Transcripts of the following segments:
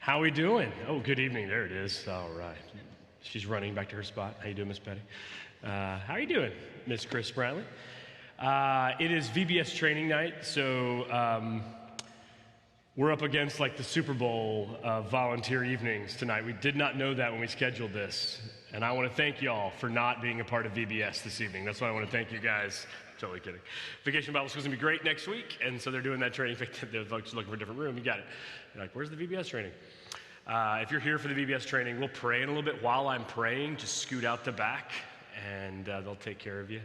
How we doing? Oh, good evening. There it is. All right. She's running back to her spot. How you doing, Miss Betty? How are you doing, Miss Chris Brantley? It is VBS training night, so we're up against like the Super Bowl of volunteer evenings tonight. We did not know that when we scheduled this, and I want to thank y'all for not being a part of VBS this evening. That's why I want to thank you guys. Totally kidding. Vacation Bible School is going to be great next week, and so they're doing that training. The folks are looking for a different room. You got it. You're like, where's the VBS training? If you're here for the VBS training, we'll pray in a little bit. While I'm praying, just scoot out the back, and they'll take care of you.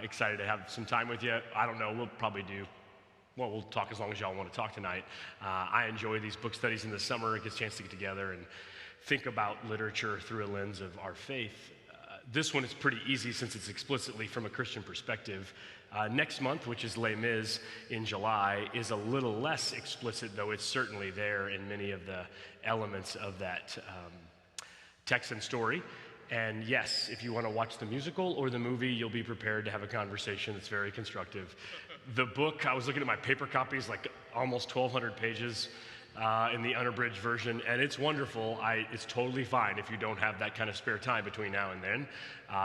Excited to have some time with you. I don't know. We'll talk as long as y'all want to talk tonight. I enjoy these book studies in the summer. It gets a chance to get together and think about literature through a lens of our faith. This one is pretty easy since it's explicitly from a Christian perspective. Next month, which is Les Mis in July, is a little less explicit, though it's certainly there in many of the elements of that text and story. And yes, if you want to watch the musical or the movie, you'll be prepared to have a conversation that's very constructive. The book, I was looking at my paper copies, like almost 1,200 pages in the unabridged version, and it's wonderful. It's totally fine if you don't have that kind of spare time between now and then.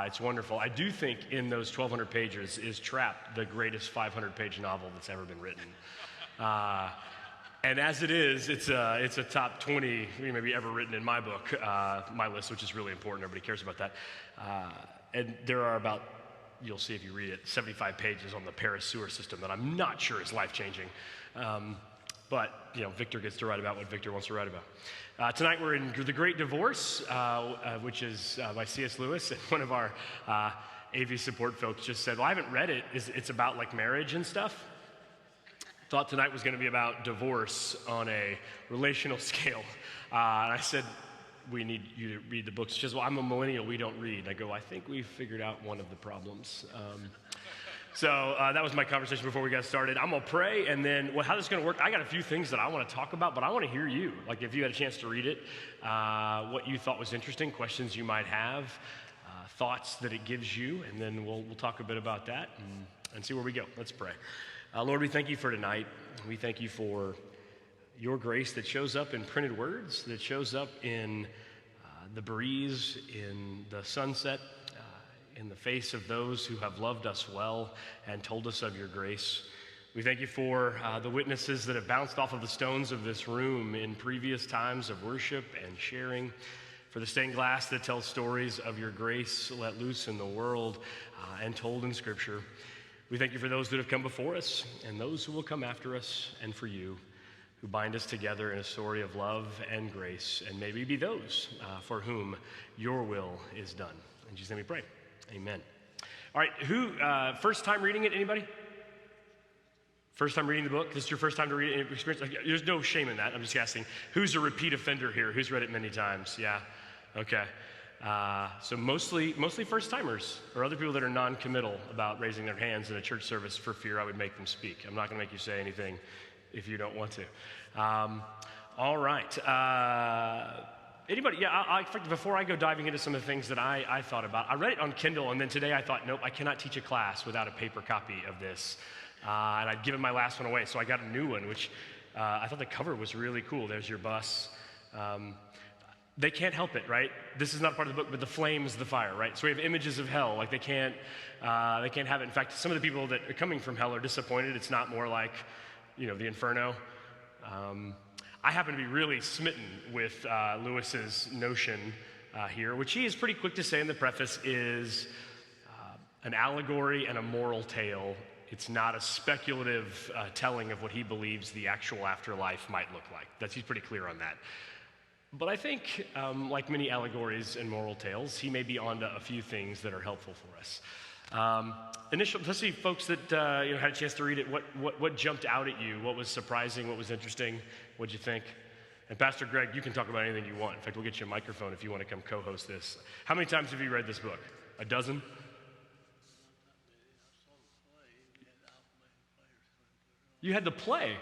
It's wonderful. I do think in those 1,200 pages is trapped the greatest 500-page novel that's ever been written. And as it is, it's a top 20 maybe ever written in my book, my list, which is really important. Everybody cares about that. And there are about, you'll see if you read it, 75 pages on the Paris sewer system that I'm not sure is life-changing. But, Victor gets to write about what Victor wants to write about. Tonight we're in The Great Divorce, which is by C.S. Lewis. And one of our AV support folks just said, well, I haven't read it. It's about like marriage and stuff. Thought tonight was going to be about divorce on a relational scale. And I said, we need you to read the books. She says, well, I'm a millennial. We don't read. I go, I think we've figured out one of the problems. So that was my conversation before we got started. I'm going to pray, and then how this is going to work, I got a few things that I want to talk about, but I want to hear you. Like if you had a chance to read it, what you thought was interesting, questions you might have, thoughts that it gives you, and then we'll talk a bit about that and see where we go. Let's pray. Lord, we thank you for tonight. We thank you for your grace that shows up in printed words, that shows up in the breeze, in the sunset, in the face of those who have loved us well and told us of your grace. We thank you for the witnesses that have bounced off of the stones of this room in previous times of worship and sharing, for the stained glass that tells stories of your grace let loose in the world and told in Scripture. We thank you for those that have come before us and those who will come after us, and for you who bind us together in a story of love and grace, and maybe be those for whom your will is done. In Jesus' name we pray. Amen. All right, first time reading it, anybody? First time reading the book? This is your first time to read it? Experience? There's no shame in that. I'm just asking. Who's a repeat offender here? Who's read it many times? Yeah? Okay. So mostly first timers, or other people that are non-committal about raising their hands in a church service for fear I would make them speak. I'm not going to make you say anything if you don't want to. All right. Anybody? Yeah, in fact, before I go diving into some of the things that I thought about, I read it on Kindle, and then today I thought, nope, I cannot teach a class without a paper copy of this. And I'd given my last one away, so I got a new one, which I thought the cover was really cool. There's your bus. They can't help it, right? This is not part of the book, but the flames, the fire, right? So we have images of hell. Like they can't have it. In fact, some of the people that are coming from hell are disappointed. It's not more like, the inferno. I happen to be really smitten with Lewis's notion here, which he is pretty quick to say in the preface is an allegory and a moral tale. It's not a speculative telling of what he believes the actual afterlife might look like. He's pretty clear on that. But I think, like many allegories and moral tales, he may be onto a few things that are helpful for us. Let's see, folks that had a chance to read it. What jumped out at you? What was surprising? What was interesting? What'd you think? And Pastor Greg, you can talk about anything you want. In fact, we'll get you a microphone if you want to come co-host this. How many times have you read this book? A dozen? You had the play.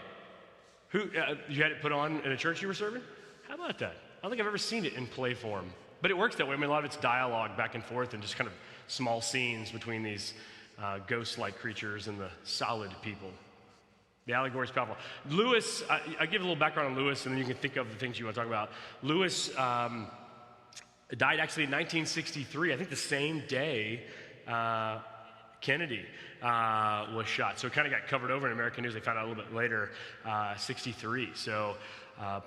You had it put on in a church you were serving? How about that? I don't think I've ever seen it in play form. But it works that way. A lot of it's dialogue back and forth and just kind of small scenes between these ghost-like creatures and the solid people. The allegory is powerful. Lewis, I give a little background on Lewis, and then you can think of the things you want to talk about. Lewis died actually in 1963, I think the same day Kennedy was shot. So it kind of got covered over in American news. They found out a little bit later, 63. So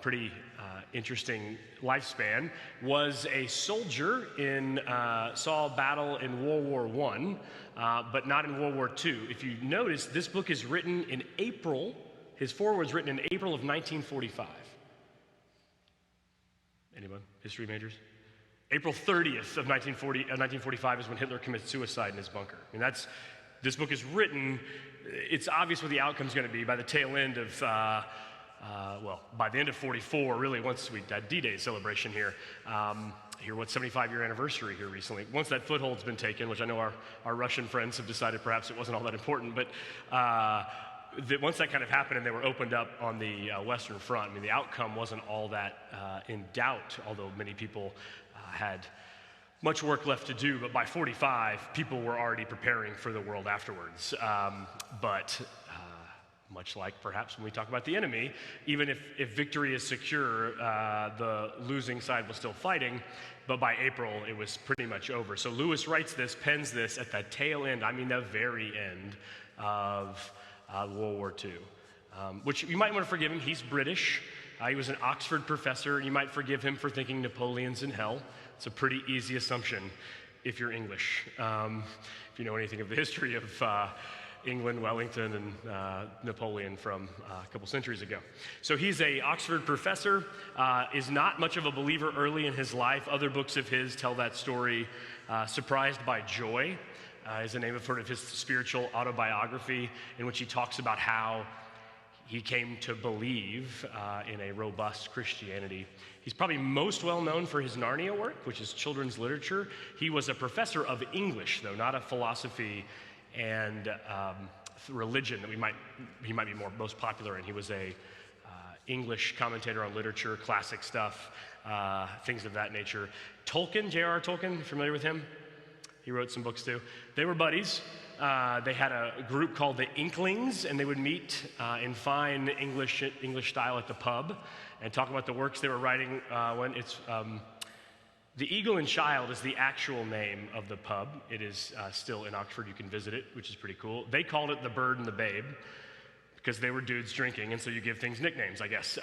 pretty interesting lifespan. Was a soldier saw battle in World War I, but not in World War II. If you notice, this book is written in April. His foreword's written in April of 1945. Anyone? History majors? April 30th of 1945 is when Hitler commits suicide in his bunker. I mean, this book is written, it's obvious what the outcome's going to be by the tail end of, by the end of 44, really, once we had D-Day celebration here. 75-year anniversary here recently. Once that foothold's been taken, which I know our Russian friends have decided perhaps it wasn't all that important, but once that kind of happened and they were opened up on the Western Front, I mean, the outcome wasn't all that in doubt, although many people had much work left to do, but by 45, people were already preparing for the world afterwards. But much like perhaps when we talk about the enemy, even if victory is secure, the losing side was still fighting, but by April, it was pretty much over. So Lewis pens this at the tail end, I mean the very end of World War II, which you might want to forgive him. He's British. He was an Oxford professor. You might forgive him for thinking Napoleon's in hell. It's a pretty easy assumption if you're English. If you know anything of the history of England, Wellington, and Napoleon from a couple centuries ago. So he's an Oxford professor, is not much of a believer early in his life. Other books of his tell that story. Surprised by Joy is the name of his spiritual autobiography, in which he talks about how he came to believe in a robust Christianity. He's probably most well known for his Narnia work, which is children's literature. He was a professor of English, though, not of philosophy and religion that he might be most popular in. He was a English commentator on literature, classic stuff, things of that nature. Tolkien, J.R.R. Tolkien, familiar with him? He wrote some books too. They were buddies. They had a group called the Inklings, and they would meet in fine English style at the pub and talk about the works they were writing. The Eagle and Child is the actual name of the pub. It is still in Oxford. You can visit it, which is pretty cool. They called it the Bird and the Babe because they were dudes drinking, and so you give things nicknames, I guess.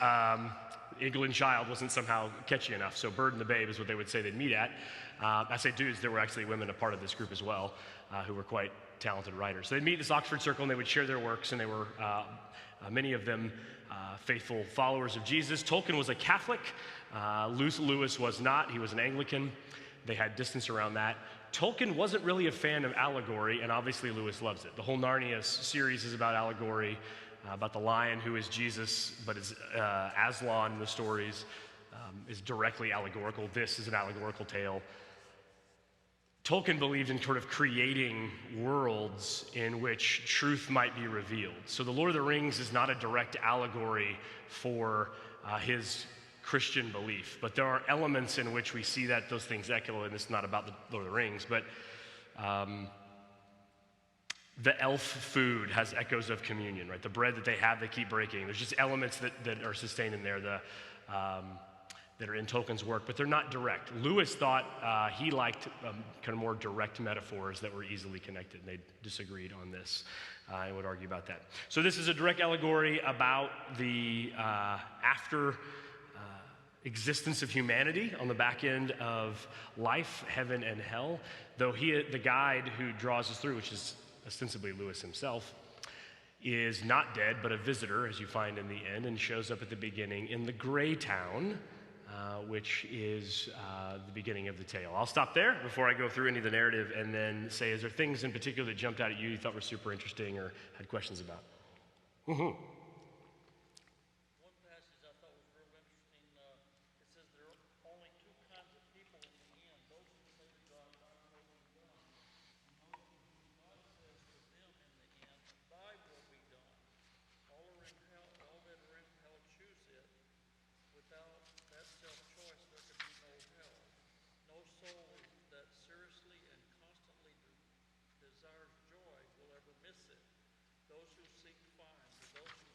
Eagle and Child wasn't somehow catchy enough, so Bird and the Babe is what they would say they'd meet at. I say dudes, there were actually women a part of this group as well, who were quite talented writers. So they'd meet this Oxford circle, and they would share their works, and they were, many of them, faithful followers of Jesus. Tolkien was a Catholic. Lewis was not. He was an Anglican. They had distance around that. Tolkien wasn't really a fan of allegory, and obviously Lewis loves it. The whole Narnia series is about allegory, about the lion who is Jesus, but is Aslan in the stories, is directly allegorical. This is an allegorical tale. Tolkien believed in sort of creating worlds in which truth might be revealed. So the Lord of the Rings is not a direct allegory for his Christian belief, but there are elements in which we see those things echo, and it's not about the Lord of the Rings, but the elf food has echoes of communion, right? The bread that they have, they keep breaking. There's just elements that are sustained in there that are in Tolkien's work, but they're not direct. Lewis thought he liked kind of more direct metaphors that were easily connected, and they disagreed on this and would argue about that. So this is a direct allegory about the after existence of humanity on the back end of life, heaven and hell, though the guide who draws us through, which is ostensibly Lewis himself, is not dead, but a visitor, as you find in the end, and shows up at the beginning in the gray town, which is the beginning of the tale. I'll stop there before I go through any of the narrative and then say, is there things in particular that jumped out at you thought were super interesting or had questions about? Mm-hmm. Those who seek find, those who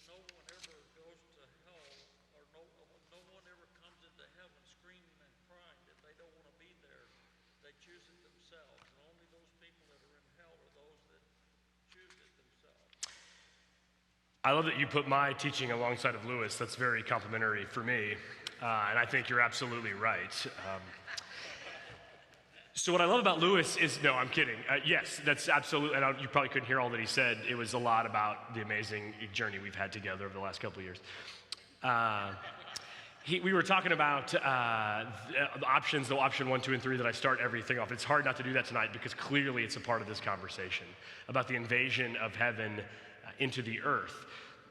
no one ever goes to hell, or no one ever comes into heaven screaming and crying that they don't want to be there. They choose it themselves. And only those people that are in hell are those that choose it themselves. I love that you put my teaching alongside of Lewis. That's very complimentary for me, and I think you're absolutely right. So what I love about Lewis is, no, I'm kidding. Yes, that's absolutely, and you probably couldn't hear all that he said. It was a lot about the amazing journey we've had together over the last couple of years. We were talking about the options, the option 1, 2, and 3 that I start everything off. It's hard not to do that tonight because clearly it's a part of this conversation about the invasion of heaven into the earth.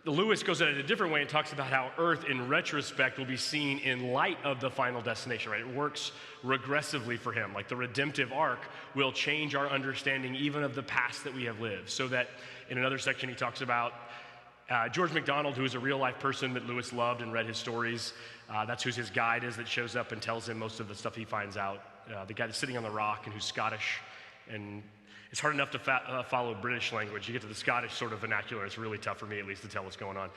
Lewis goes at it a different way and talks about how earth in retrospect will be seen in light of the final destination, right? It works regressively for him. Like the redemptive arc will change our understanding even of the past that we have lived. So that in another section he talks about George MacDonald, who is a real life person that Lewis loved and read his stories. That's who his guide is that shows up and tells him most of the stuff he finds out. The guy that's sitting on the rock and who's Scottish, and it's hard enough to follow British language. You get to the Scottish sort of vernacular, it's really tough for me at least to tell what's going on.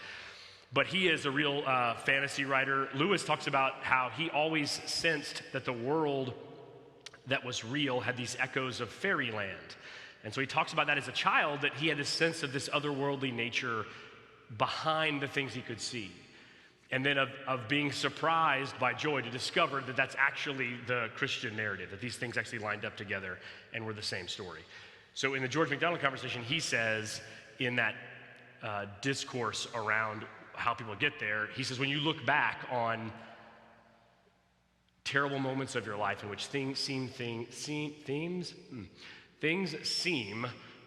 But he is a real fantasy writer. Lewis talks about how he always sensed that the world that was real had these echoes of fairyland. And so he talks about that as a child, that he had this sense of this otherworldly nature behind the things he could see. And then of being surprised by joy to discover that that's actually the Christian narrative, that these things actually lined up together and were the same story. So in the George MacDonald conversation, he says in that discourse around how people get there, he says, when you look back on terrible moments of your life in which things seem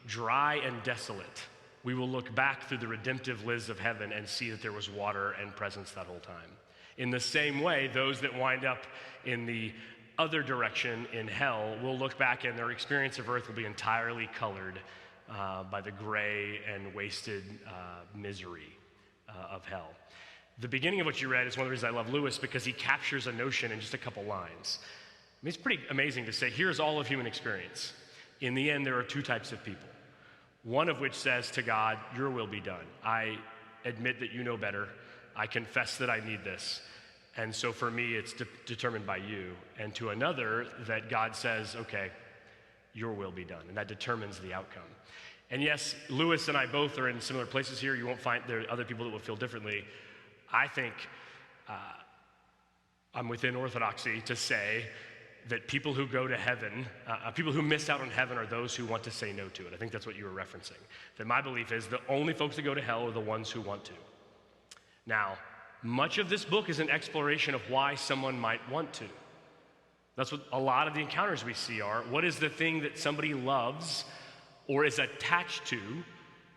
dry and desolate, we will look back through the redemptive lens of heaven and see that there was water and presence that whole time. In the same way, those that wind up in the other direction in hell will look back and their experience of earth will be entirely colored by the gray and wasted misery of hell. The beginning of what you read is one of the reasons I love Lewis, because he captures a notion in just a couple lines. I mean, it's pretty amazing to say, here's all of human experience. In the end, there are two types of people. One of which says to God, your will be done. I admit that you know better. I confess that I need this. And so for me, it's determined by you. And to another, that God says, okay, your will be done. And that determines the outcome. And yes, Lewis and I both are in similar places here. You won't find there are other people that will feel differently. I think I'm within orthodoxy to say that people who go to heaven, people who miss out on heaven are those who want to say no to it. I think that's what you were referencing. That my belief is the only folks that go to hell are the ones who want to. Now, much of this book is an exploration of why someone might want to. That's what a lot of the encounters we see are. What is the thing that somebody loves or is attached to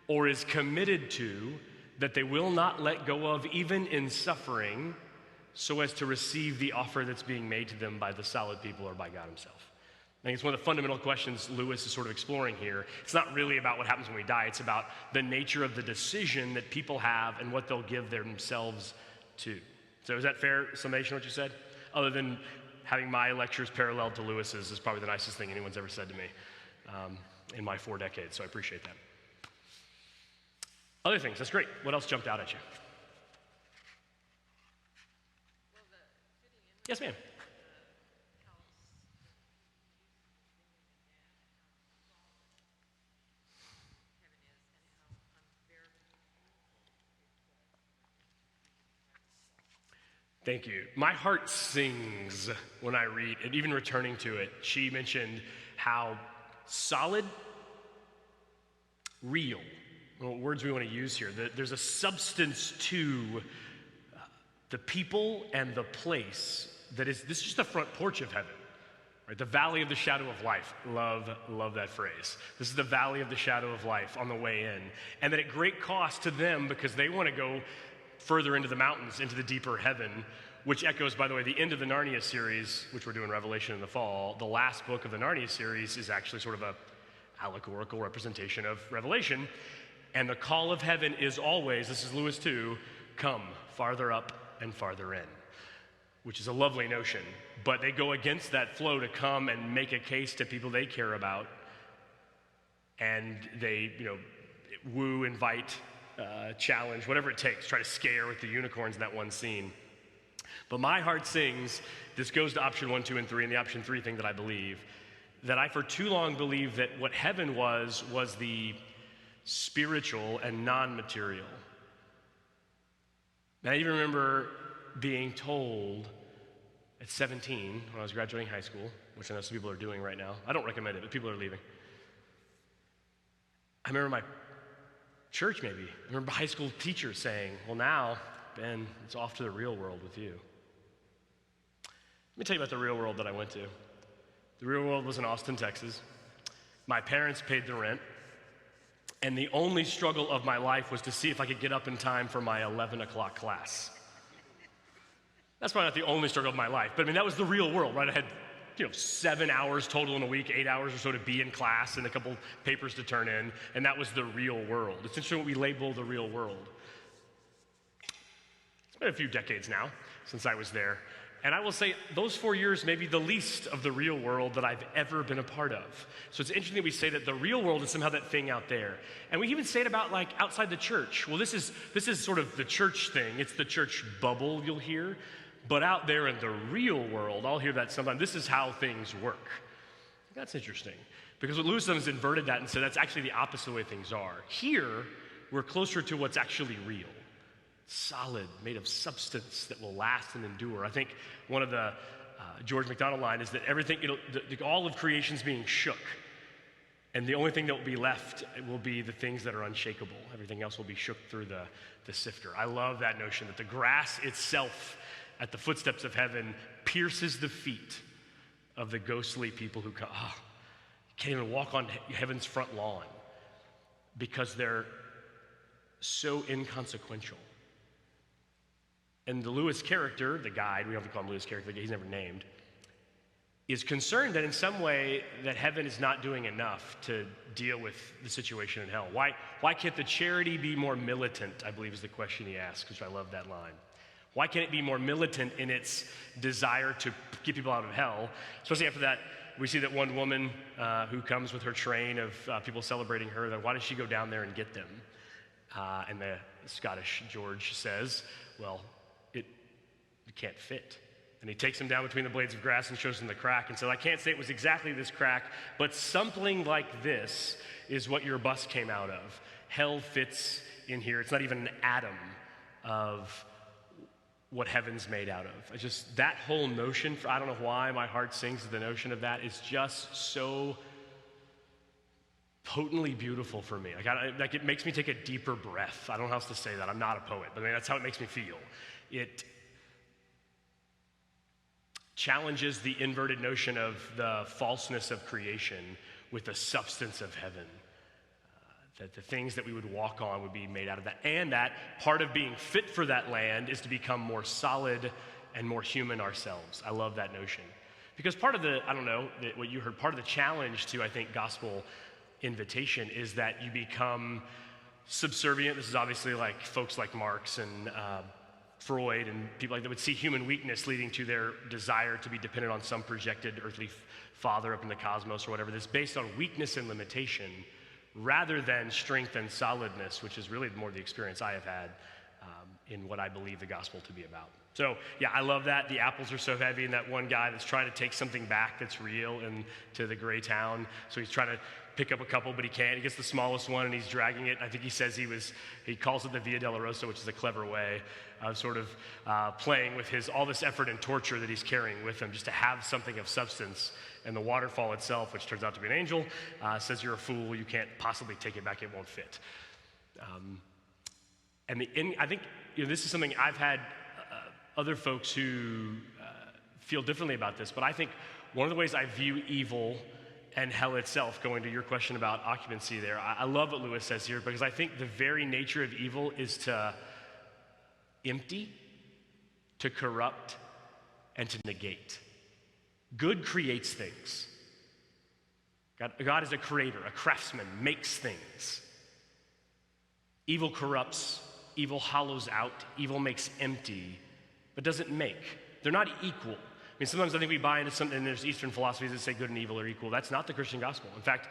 or is committed to that they will not let go of even in suffering, so as to receive the offer that's being made to them by the solid people or by God himself? I think it's one of the fundamental questions Lewis is sort of exploring here. It's not really about what happens when we die. It's about the nature of the decision that people have and what they'll give themselves to. So is that fair summation what you said? Other than having my lectures parallel to Lewis's is probably the nicest thing anyone's ever said to me in my 4 decades, so I appreciate that. Other things, that's great. What else jumped out at you? Yes, ma'am. Thank you. My heart sings when I read, and even returning to it, she mentioned how solid, real, what words we want to use here, there's a substance to the people and the place that is, this is just the front porch of heaven, right? The valley of the shadow of life. Love that phrase. This is the valley of the shadow of life on the way in. And that at great cost to them, because they want to go further into the mountains, into the deeper heaven, which echoes, by the way, the end of the Narnia series, which we're doing Revelation in the fall. The last book of the Narnia series is actually sort of a allegorical representation of Revelation. And the call of heaven is always, this is Lewis too, come farther up and farther in, which is a lovely notion. But they go against that flow to come and make a case to people they care about. And they, woo, invite challenge, whatever it takes, try to scare with the unicorns in that one scene. But my heart sings, this goes to option 1, 2, and 3, and the option 3 thing that I believe, that I for too long believed that what heaven was the spiritual and non-material. And I even remember being told at 17, when I was graduating high school, which I know some people are doing right now. I don't recommend it, but people are leaving. I remember my church maybe. I remember high school teachers saying, well now, Ben, it's off to the real world with you. Let me tell you about the real world that I went to. The real world was in Austin, Texas. My parents paid the rent. And the only struggle of my life was to see if I could get up in time for my 11 o'clock class. That's probably not the only struggle of my life, but I mean, that was the real world, right? I had, 7 hours total in a week, 8 hours or so to be in class and a couple papers to turn in, and that was the real world. It's interesting what we label the real world. It's been a few decades now since I was there. And I will say those 4 years may be the least of the real world that I've ever been a part of. So it's interesting that we say that the real world is somehow that thing out there. And we even say it about like outside the church. Well, this is sort of the church thing. It's the church bubble you'll hear. But out there in the real world, I'll hear that sometimes. This is how things work. That's interesting. Because what Lewis has inverted that and said that's actually the opposite of the way things are. Here, we're closer to what's actually real. Solid, made of substance that will last and endure. I think one of the George MacDonald line is that everything, all of creation's being shook, and the only thing that will be left will be the things that are unshakable. Everything else will be shook through the sifter. I love that notion that the grass itself at the footsteps of heaven pierces the feet of the ghostly people who come. Oh, you can't even walk on heaven's front lawn because they're so inconsequential. And the Lewis character, the guide, we don't have to call him Lewis character, he's never named, is concerned that in some way that heaven is not doing enough to deal with the situation in hell. Why can't the charity be more militant, I believe is the question he asks, which I love that line. Why can't it be more militant in its desire to get people out of hell? Especially after that, we see that one woman who comes with her train of people celebrating her, then why does she go down there and get them? And the Scottish George says, well, it can't fit. And he takes him down between the blades of grass and shows him the crack and says, I can't say it was exactly this crack, but something like this is what your bus came out of. Hell fits in here. It's not even an atom of what heaven's made out of. It's just that whole notion, I don't know why my heart sings to the notion of that, is just so potently beautiful for me. Like it makes me take a deeper breath. I don't know how else to say that. I'm not a poet, but I mean, that's how it makes me feel. It challenges the inverted notion of the falseness of creation with the substance of heaven. That the things that we would walk on would be made out of that. And that part of being fit for that land is to become more solid and more human ourselves. I love that notion. Because part of what you heard, part of the challenge to, I think, gospel invitation is that you become subservient. This is obviously like folks like Marx and Freud and people like that would see human weakness leading to their desire to be dependent on some projected earthly father up in the cosmos or whatever. That's based on weakness and limitation rather than strength and solidness, which is really more the experience I have had in what I believe the gospel to be about. So yeah, I love that. The apples are so heavy, and that one guy that's trying to take something back that's real and to the gray town. So he's trying to pick up a couple, but he can't. He gets the smallest one and he's dragging it. I think he says he calls it the Via Dolorosa, which is a clever way of sort of playing with all this effort and torture that he's carrying with him just to have something of substance. And the waterfall itself, which turns out to be an angel, says you're a fool, you can't possibly take it back, it won't fit. I think this is something I've had other folks who feel differently about this, but I think one of the ways I view evil and hell itself, going to your question about occupancy there, I love what Lewis says here, because I think the very nature of evil is to empty, to corrupt, and to negate. Good creates things. God is a creator, a craftsman, makes things. Evil corrupts, evil hollows out, evil makes empty, but doesn't make. They're not equal. I mean, sometimes I think we buy into something, and there's Eastern philosophies that say good and evil are equal. That's not the Christian gospel. In fact,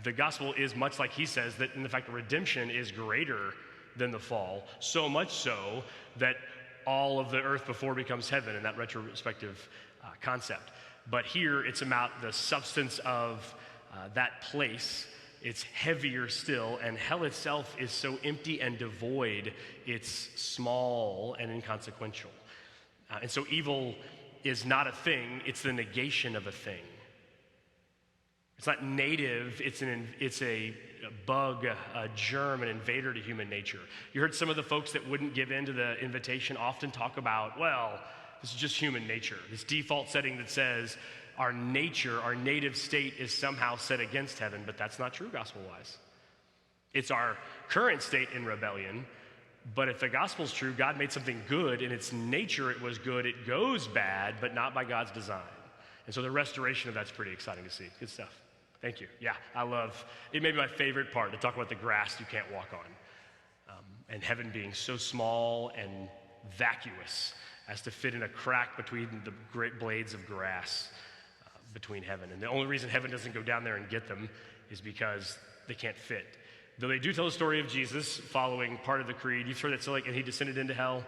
the gospel is much like he says, that in the fact that redemption is greater than the fall, so much so that all of the earth before becomes heaven in that retrospective concept. But here it's about the substance of that place. It's heavier still, and hell itself is so empty and devoid, it's small and inconsequential. And so evil is not a thing, it's the negation of a thing. It's not native, it's a bug, a germ, an invader to human nature. You heard some of the folks that wouldn't give in to the invitation often talk about, well, this is just human nature. This default setting that says our nature, our native state is somehow set against heaven, but that's not true gospel-wise. It's our current state in rebellion, but if the gospel's true, God made something good, in its nature it was good, it goes bad, but not by God's design. And so the restoration of that's pretty exciting to see. Good stuff. Thank you. Yeah, I love, it may be my favorite part to talk about the grass you can't walk on. And heaven being so small and vacuous as to fit in a crack between the great blades of grass between heaven. And the only reason heaven doesn't go down there and get them is because they can't fit. Though they do tell the story of Jesus following part of the creed. You've heard that, so like, and he descended into hell.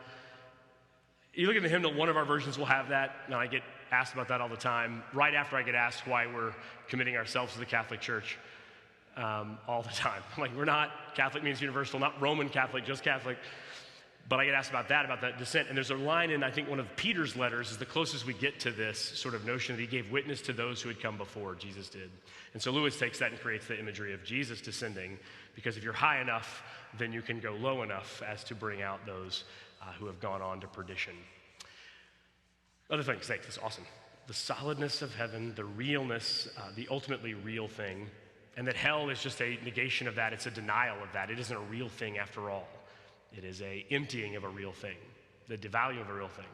You look at the hymnal, one of our versions will have that, and I get asked about that all the time. Right after I get asked why we're committing ourselves to the Catholic Church all the time. I'm like, we're not, Catholic means universal, not Roman Catholic, just Catholic. But I get asked about that descent. And there's a line in, I think, one of Peter's letters is the closest we get to this sort of notion that he gave witness to those who had come before, Jesus did. And so Lewis takes that and creates the imagery of Jesus descending, because if you're high enough, then you can go low enough as to bring out those who have gone on to perdition. Other things, this is awesome. The solidness of heaven, the realness, the ultimately real thing, and that hell is just a negation of that. It's a denial of that. It isn't a real thing after all. It is a emptying of a real thing, the devaluing of a real thing.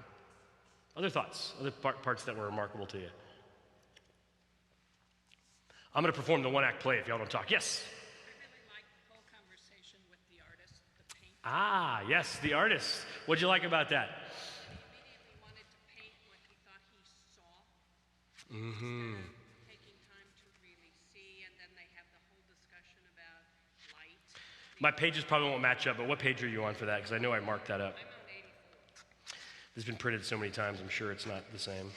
Other thoughts, other parts that were remarkable to you? I'm going to perform the one-act play if y'all don't talk. Yes? I really liked the whole conversation with the artist, the painter. Ah, yes, the artist. What'd you like about that? He immediately wanted to paint what he thought he saw, instead of taking time to really see, and then they have the whole discussion about light. My pages probably won't match up, but what page are you on for that? Because I know I marked that up. I'm on 84. It's been printed so many times, I'm sure it's not the same.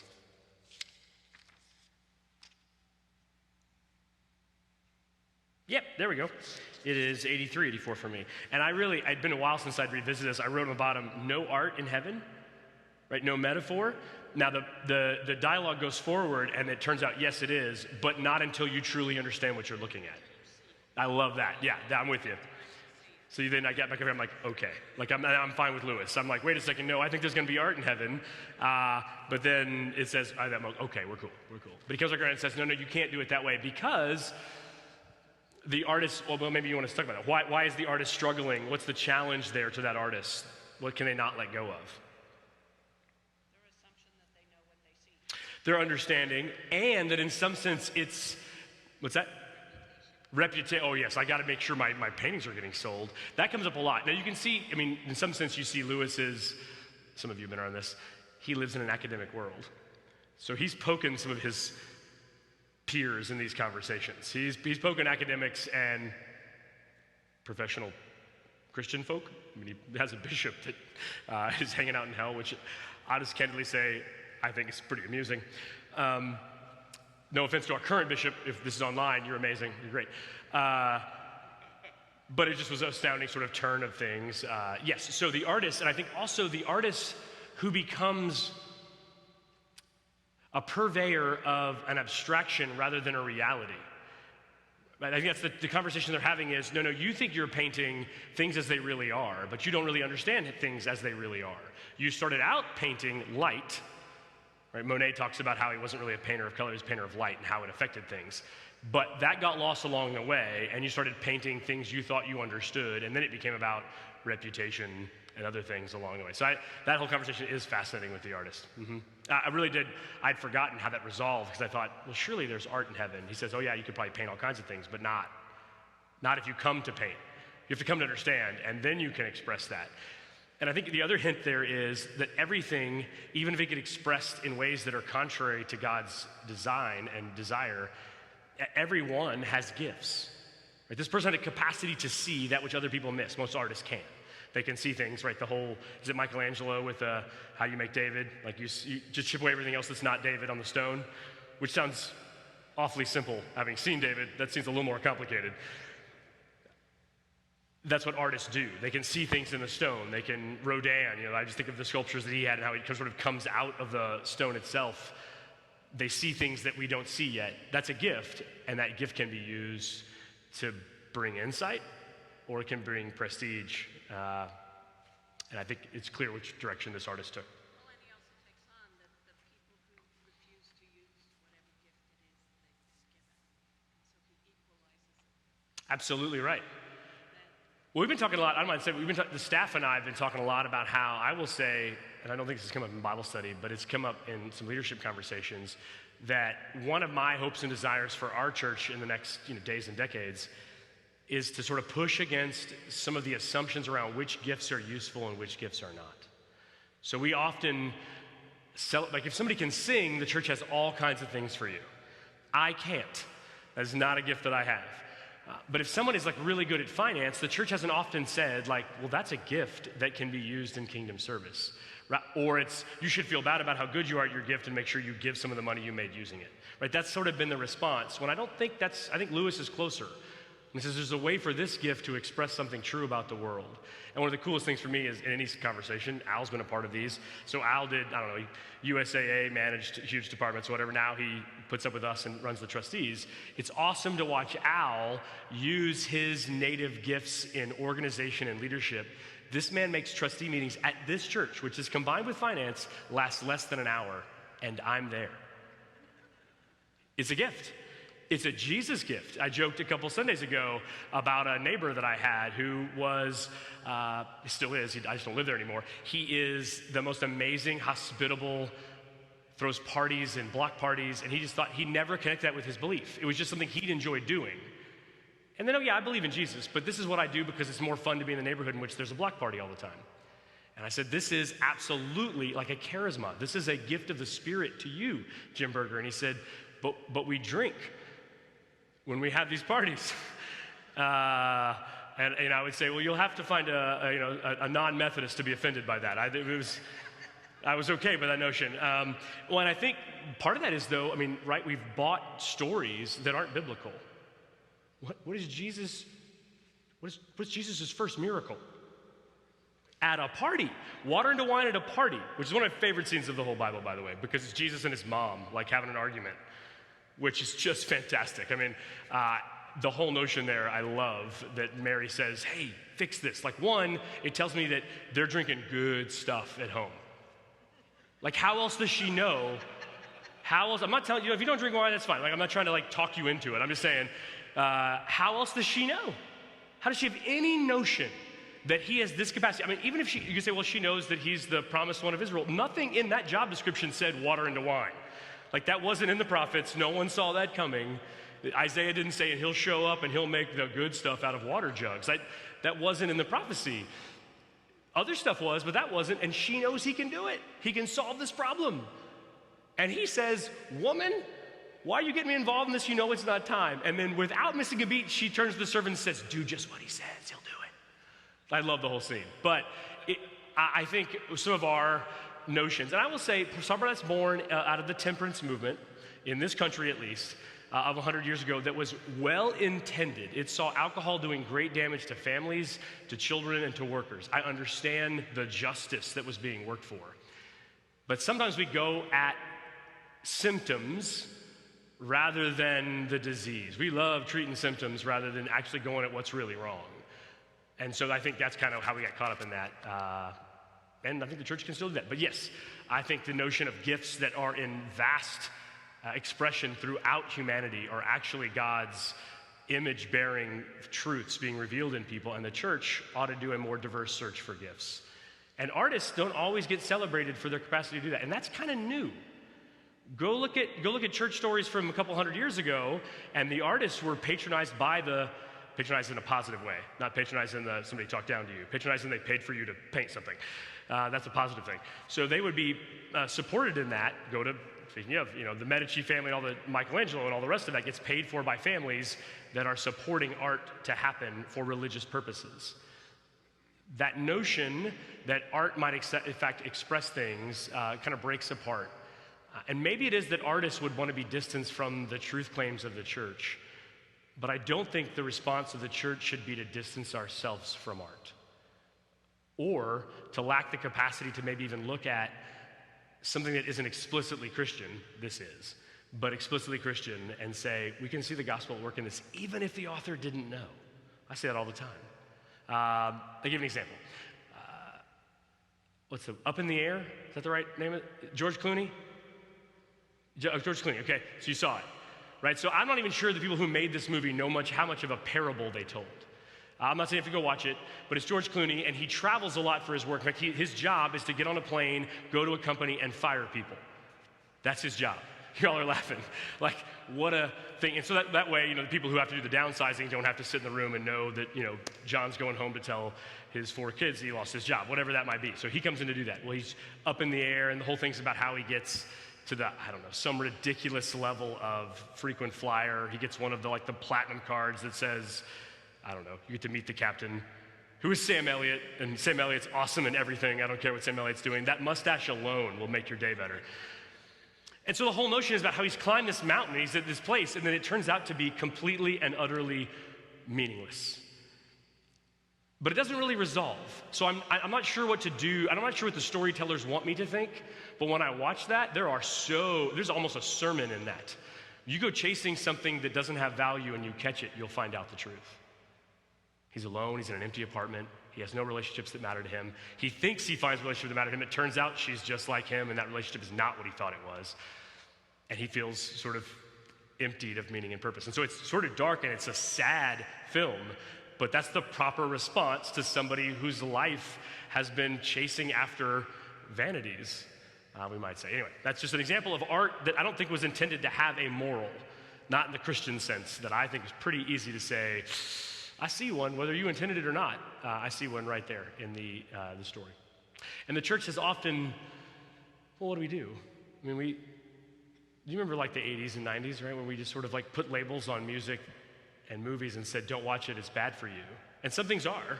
Yep, there we go. It is 83, 84 for me. And I'd been a while since I'd revisited this. I wrote on the bottom, no art in heaven, right? No metaphor. Now the dialogue goes forward and it turns out, yes, it is, but not until you truly understand what you're looking at. I love that. Yeah, I'm with you. So then I get back up here, I'm like, okay. Like, I'm fine with Lewis. I'm like, wait a second, no, I think there's going to be art in heaven. But then it says, okay, we're cool. But he comes back around and says, no, you can't do it that way, because the artist, well, maybe you want to talk about it. Why is the artist struggling? What's the challenge there to that artist? What can they not let go of? Their assumption that they know what they see. Their understanding, and that in some sense it's, what's that? Reputation. Oh, yes, I got to make sure my paintings are getting sold. That comes up a lot. Now, you can see, in some sense, you see Lewis's, some of you have been around this, he lives in an academic world. So he's poking some of his peers in these conversations. He's poking academics and professional Christian folk. He has a bishop that is hanging out in hell, which I'll just candidly say I think is pretty amusing. No offense to our current bishop, if this is online, you're amazing, you're great. But it just was an astounding sort of turn of things. Yes, so the artist, and I think also the artist who becomes a purveyor of an abstraction rather than a reality. Right? I think that's the conversation they're having is, no, you think you're painting things as they really are, but you don't really understand things as they really are. You started out painting light. Right? Monet talks about how he wasn't really a painter of color, he was a painter of light and how it affected things. But that got lost along the way, and you started painting things you thought you understood, and then it became about reputation and other things along the way. So that whole conversation is fascinating with the artist. I really did. I'd forgotten how that resolved, because I thought, well, surely there's art in heaven. He says, oh yeah, you could probably paint all kinds of things, but not if you come to paint. You have to come to understand, and then you can express that. And I think the other hint there is that everything, even if it gets expressed in ways that are contrary to God's design and desire, everyone has gifts. Right? This person had a capacity to see that which other people miss. Most artists can't. They can see things, right? Is it Michelangelo with how you make David? Like you just chip away everything else that's not David on the stone, which sounds awfully simple. Having seen David, that seems a little more complicated. That's what artists do. They can see things in the stone. They can, Rodin, I just think of the sculptures that he had and how it sort of comes out of the stone itself. They see things that we don't see yet. That's a gift, and that gift can be used to bring insight, or it can bring prestige. And I think it's clear which direction this artist took. Well, and he also takes on the people who refuse to use whatever gift it is that they've given. And so he equalizes it. Absolutely right. Well, we've been talking a lot, I don't mind saying, the staff and I have been talking a lot about how, I will say, and I don't think this has come up in Bible study, but it's come up in some leadership conversations, that one of my hopes and desires for our church in the next days and decades is to sort of push against some of the assumptions around which gifts are useful and which gifts are not. So we often, like if somebody can sing, the church has all kinds of things for you. I can't. That is not a gift that I have. But if someone is like really good at finance, the church hasn't often said like, well, that's a gift that can be used in kingdom service. Right? Or it's, you should feel bad about how good you are at your gift and make sure you give some of the money you made using it. Right? That's sort of been the response. When I think Lewis is closer. He says there's a way for this gift to express something true about the world. And one of the coolest things for me is in any conversation, Al's been a part of these. So Al did, USAA, managed huge departments, whatever. Now he puts up with us and runs the trustees. It's awesome to watch Al use his native gifts in organization and leadership. This man makes trustee meetings at this church, which is combined with finance, last less than an hour, and I'm there. It's a gift. It's a Jesus gift. I joked a couple Sundays ago about a neighbor that I had who was, still is, I just don't live there anymore. He is the most amazing, hospitable, throws parties and block parties, and he just thought he'd never connect that with his belief. It was just something he'd enjoy doing. And then, I believe in Jesus, but this is what I do because it's more fun to be in the neighborhood in which there's a block party all the time. And I said, this is absolutely like a charisma. This is a gift of the Spirit to you, Jim Berger. And he said, but we drink when we have these parties. And I would say, well, you'll have to find a non-Methodist to be offended by that. I was okay with that notion. Well, and I think part of that is, though, right, we've bought stories that aren't biblical. What is Jesus' first miracle? At a party. Water into wine at a party, which is one of my favorite scenes of the whole Bible, by the way, because it's Jesus and his mom, like, having an argument, which is just fantastic. The whole notion there, I love that Mary says, hey, fix this. Like, one, it tells me that they're drinking good stuff at home. Like, how else does she know? I'm not telling you, if you don't drink wine, that's fine. Like, I'm not trying to, talk you into it. I'm just saying, how else does she know? How does she have any notion that he has this capacity? Even if you could say, well, she knows that he's the promised one of Israel. Nothing in that job description said water into wine. Like, that wasn't in the prophets. No one saw that coming. Isaiah didn't say, and he'll show up and he'll make the good stuff out of water jugs. That wasn't in the prophecy. Other stuff was, but that wasn't. And she knows he can do it. He can solve this problem. And he says, woman, why are you getting me involved in this? You know it's not time. And then without missing a beat, she turns to the servant and says, do just what he says. He'll do it. I love the whole scene. But I think some of our notions, and I will say, something that's born out of the temperance movement, in this country at least, of 100 years ago, that was well-intended. It saw alcohol doing great damage to families, to children, and to workers. I understand the justice that was being worked for. But sometimes we go at symptoms rather than the disease. We love treating symptoms rather than actually going at what's really wrong. And so I think that's kind of how we got caught up in that. And I think the church can still do that. But yes, I think the notion of gifts that are in vast expression throughout humanity are actually God's image-bearing truths being revealed in people, and the church ought to do a more diverse search for gifts. And artists don't always get celebrated for their capacity to do that, and that's kind of new. Go look at church stories from a couple hundred years ago, and the artists were patronized in a positive way, not patronized in somebody talked down to you, patronized in they paid for you to paint something. That's a positive thing. So they would be supported in that. Speaking of, the Medici family and all the Michelangelo and all the rest of that gets paid for by families that are supporting art to happen for religious purposes. that notion that art might, in fact, express things kind of breaks apart. And maybe it is that artists would want to be distanced from the truth claims of the church, but I don't think the response of the church should be to distance ourselves from art, or to lack the capacity to maybe even look at something that isn't explicitly Christian, this is, but explicitly Christian, and say, we can see the gospel at work in this, even if the author didn't know. I say that all the time. I'll give you an example. What's the Up in the Air? Is that the right name of it? George Clooney? George Clooney, okay, so you saw it, right? So I'm not even sure the people who made this movie know how much of a parable they told. I'm not saying you have to go watch it, but it's George Clooney, and he travels a lot for his work. In fact, his job is to get on a plane, go to a company, and fire people. That's his job. Y'all are laughing. Like, what a thing. And so that way, the people who have to do the downsizing don't have to sit in the room and know that, John's going home to tell his 4 kids he lost his job, whatever that might be. So he comes in to do that. Well, he's up in the air, and the whole thing's about how he gets to some ridiculous level of frequent flyer. He gets one of the platinum cards that says, you get to meet the captain, who is Sam Elliott, and Sam Elliott's awesome in everything. I don't care what Sam Elliott's doing. That mustache alone will make your day better. And so the whole notion is about how he's climbed this mountain, and he's at this place, and then it turns out to be completely and utterly meaningless. But it doesn't really resolve. So I'm not sure what to do. I'm not sure what the storytellers want me to think, but when I watch that, there's almost a sermon in that. You go chasing something that doesn't have value and you catch it, you'll find out the truth. He's alone, he's in an empty apartment, he has no relationships that matter to him. He thinks he finds relationships that matter to him. It turns out she's just like him, and that relationship is not what he thought it was. And he feels sort of emptied of meaning and purpose. And so it's sort of dark, and it's a sad film, but that's the proper response to somebody whose life has been chasing after vanities, we might say. Anyway, that's just an example of art that I don't think was intended to have a moral, not in the Christian sense, that I think is pretty easy to say, I see one, whether you intended it or not. I see one right there in the story. And the church has often, well, what do we do? I mean, do you remember the 80s and 90s, right, when we just sort of put labels on music and movies and said, don't watch it, it's bad for you. And some things are,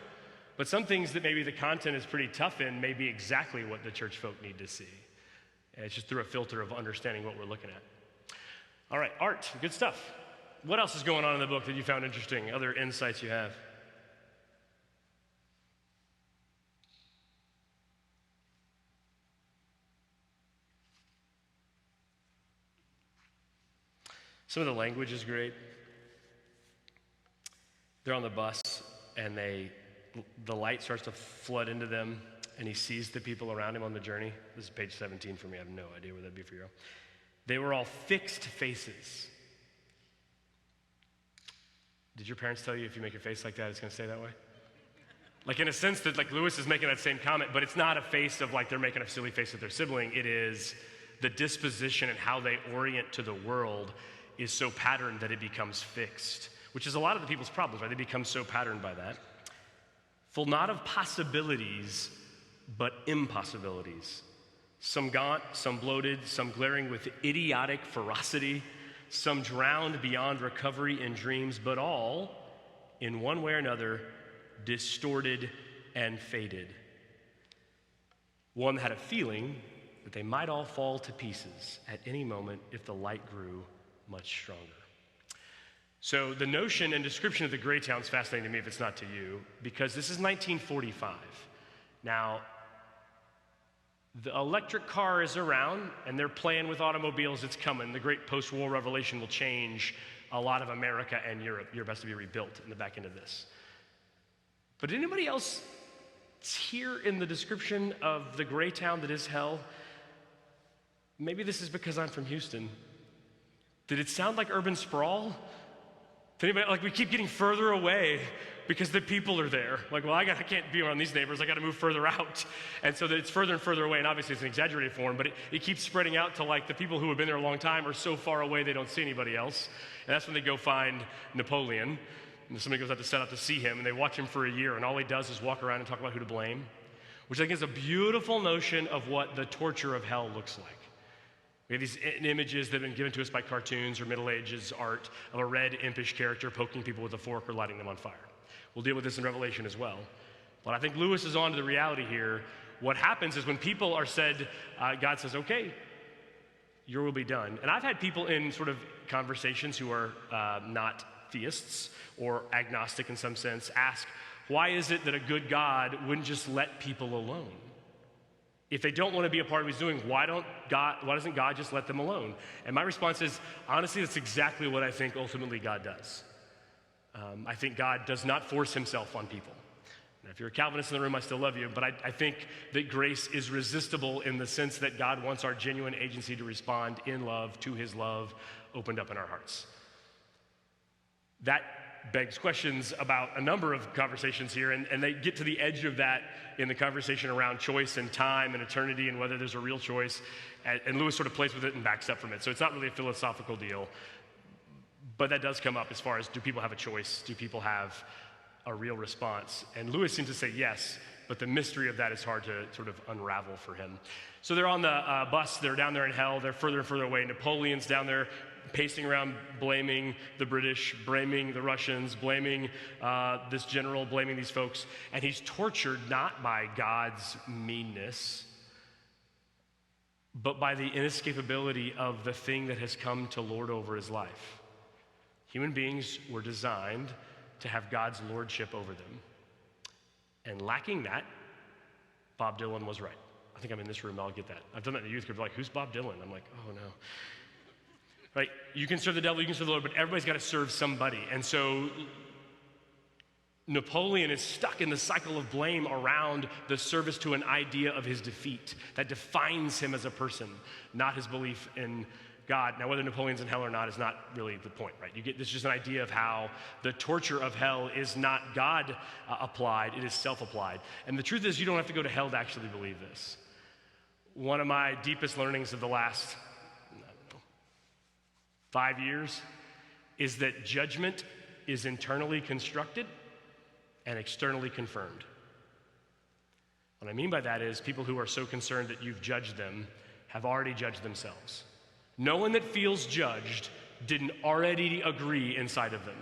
but some things that maybe the content is pretty tough in may be exactly what the church folk need to see. And it's just through a filter of understanding what we're looking at. All right, art, good stuff. What else is going on in the book that you found interesting? Other insights you have? Some of the language is great. They're on the bus, and the light starts to flood into them, and he sees the people around him on the journey. This is page 17 for me. I have no idea where that'd be for you. They were all fixed faces. Did your parents tell you if you make a face like that, it's going to stay that way? In a sense that Lewis is making that same comment, but it's not a face of they're making a silly face at their sibling. It is the disposition and how they orient to the world is so patterned that it becomes fixed, which is a lot of the people's problems, right? They become so patterned by that. Full not of possibilities, but impossibilities. Some gaunt, some bloated, some glaring with idiotic ferocity, some drowned beyond recovery in dreams, but all, in one way or another, distorted and faded. One had a feeling that they might all fall to pieces at any moment if the light grew much stronger. So the notion and description of the gray town is fascinating to me if it's not to you, because this is 1945. Now, the electric car is around, and they're playing with automobiles. It's coming. The great post-war revolution will change a lot of America and Europe. Europe has to be rebuilt in the back end of this. But did anybody else hear in the description of the gray town that is hell? Maybe this is because I'm from Houston. Did it sound like urban sprawl? Did anybody, we keep getting further away because the people are there. I can't be around these neighbors. I got to move further out. And so that it's further and further away, and obviously it's an exaggerated form, but it keeps spreading out to the people who have been there a long time are so far away they don't see anybody else. And that's when they go find Napoleon. And somebody goes out to set out to see him, and they watch him for a year, and all he does is walk around and talk about who to blame, which I think is a beautiful notion of what the torture of hell looks like. We have these images that have been given to us by cartoons or Middle Ages art of a red, impish character poking people with a fork or lighting them on fire. We'll deal with this in Revelation as well. But I think Lewis is on to the reality here. What happens is when people are said, God says, okay, your will be done. And I've had people in sort of conversations who are not theists or agnostic in some sense ask, why is it that a good God wouldn't just let people alone? If they don't want to be a part of what he's doing, why doesn't God just let them alone? And my response is, honestly, that's exactly what I think ultimately God does. I think God does not force himself on people. Now, if you're a Calvinist in the room, I still love you, but I think that grace is resistible in the sense that God wants our genuine agency to respond in love to his love opened up in our hearts. That begs questions about a number of conversations here, and they get to the edge of that in the conversation around choice and time and eternity and whether there's a real choice, and Lewis sort of plays with it and backs up from it. So it's not really a philosophical deal, but that does come up as far as, do people have a choice? Do people have a real response? And Lewis seems to say yes, but the mystery of that is hard to sort of unravel for him. So they're on the bus, they're down there in hell, they're further and further away. Napoleon's down there pacing around, blaming the British, blaming the Russians, blaming this general, blaming these folks. And he's tortured not by God's meanness, but by the inescapability of the thing that has come to lord over his life. Human beings were designed to have God's lordship over them. And lacking that, Bob Dylan was right. I think I'm in this room, I'll get that. I've done that in the youth group, like, who's Bob Dylan? I'm like, oh no. Right? You can serve the devil, you can serve the Lord, but everybody's got to serve somebody. And so Napoleon is stuck in the cycle of blame around the service to an idea of his defeat that defines him as a person, not his belief in God. Now, whether Napoleon's in hell or not is not really the point, right? This is just an idea of how the torture of hell is not God applied, it is self-applied. And the truth is, you don't have to go to hell to actually believe this. One of my deepest learnings of the last, 5 years is that judgment is internally constructed and externally confirmed. What I mean by that is people who are so concerned that you've judged them have already judged themselves. No one that feels judged didn't already agree inside of them.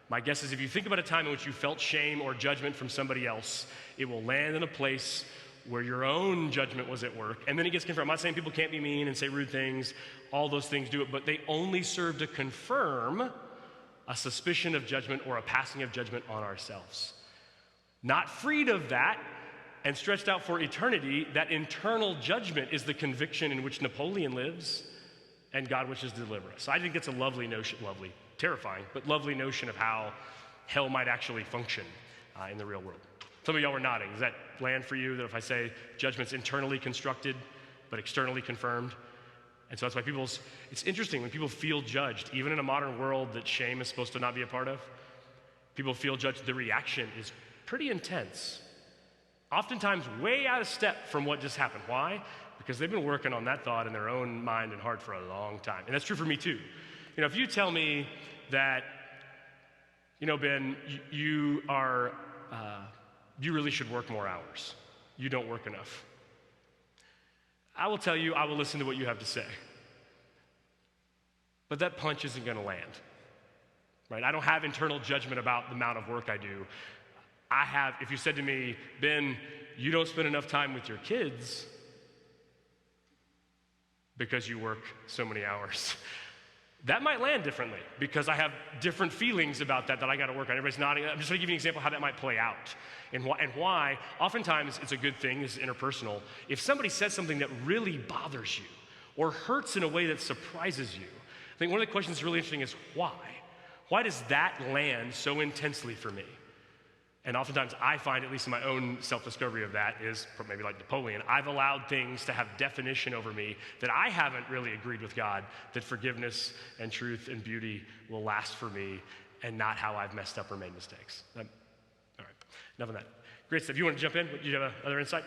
My guess is if you think about a time in which you felt shame or judgment from somebody else, it will land in a place where your own judgment was at work, and then it gets confirmed. I'm not saying people can't be mean and say rude things, all those things do it, but they only serve to confirm a suspicion of judgment or a passing of judgment on ourselves. Not freed of that and stretched out for eternity, that internal judgment is the conviction in which Napoleon lives and God wishes to deliver us. So I think it's a lovely notion, lovely, terrifying, but lovely notion of how hell might actually function in the real world. Some of y'all were nodding. Does that land for you, that if I say judgment's internally constructed but externally confirmed? And so that's why it's interesting when people feel judged, even in a modern world that shame is supposed to not be a part of, people feel judged, the reaction is pretty intense. Oftentimes way out of step from what just happened. Why? Because they've been working on that thought in their own mind and heart for a long time. And that's true for me too. You know, if you tell me that, Ben, you really should work more hours. You don't work enough. I will tell you, I will listen to what you have to say. But that punch isn't going to land, right? I don't have internal judgment about the amount of work I do. If you said to me, Ben, you don't spend enough time with your kids because you work so many hours, that might land differently because I have different feelings about that I got to work on. Everybody's nodding. I'm just going to give you an example of how that might play out and why. Oftentimes, it's a good thing, it's interpersonal. If somebody says something that really bothers you or hurts in a way that surprises you, I think one of the questions that's really interesting is why? Why does that land so intensely for me? And oftentimes I find, at least in my own self-discovery of that, is maybe like Napoleon, I've allowed things to have definition over me that I haven't really agreed with God, that forgiveness and truth and beauty will last for me and not how I've messed up or made mistakes. All right, enough of that. Great stuff. You want to jump in? Do you have another insight?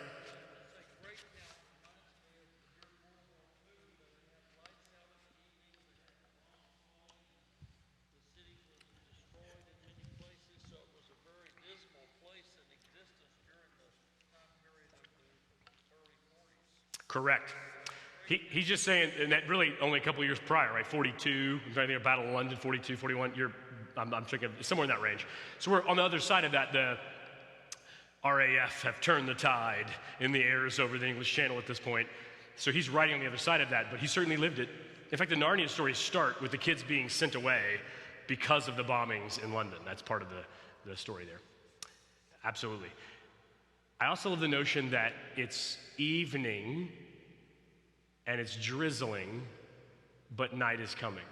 Correct. He's just saying, and that really only a couple of years prior, right? 42, I'm trying to think of Battle of London, 42, 41, I'm thinking somewhere in that range. So we're on the other side of that. RAF have turned the tide in the airs over the English Channel at this point. So he's riding on the other side of that, but he certainly lived it. In fact, the Narnia stories start with the kids being sent away because of the bombings in London. That's part of the story there. Absolutely. I also love the notion that it's evening and it's drizzling, but night is coming.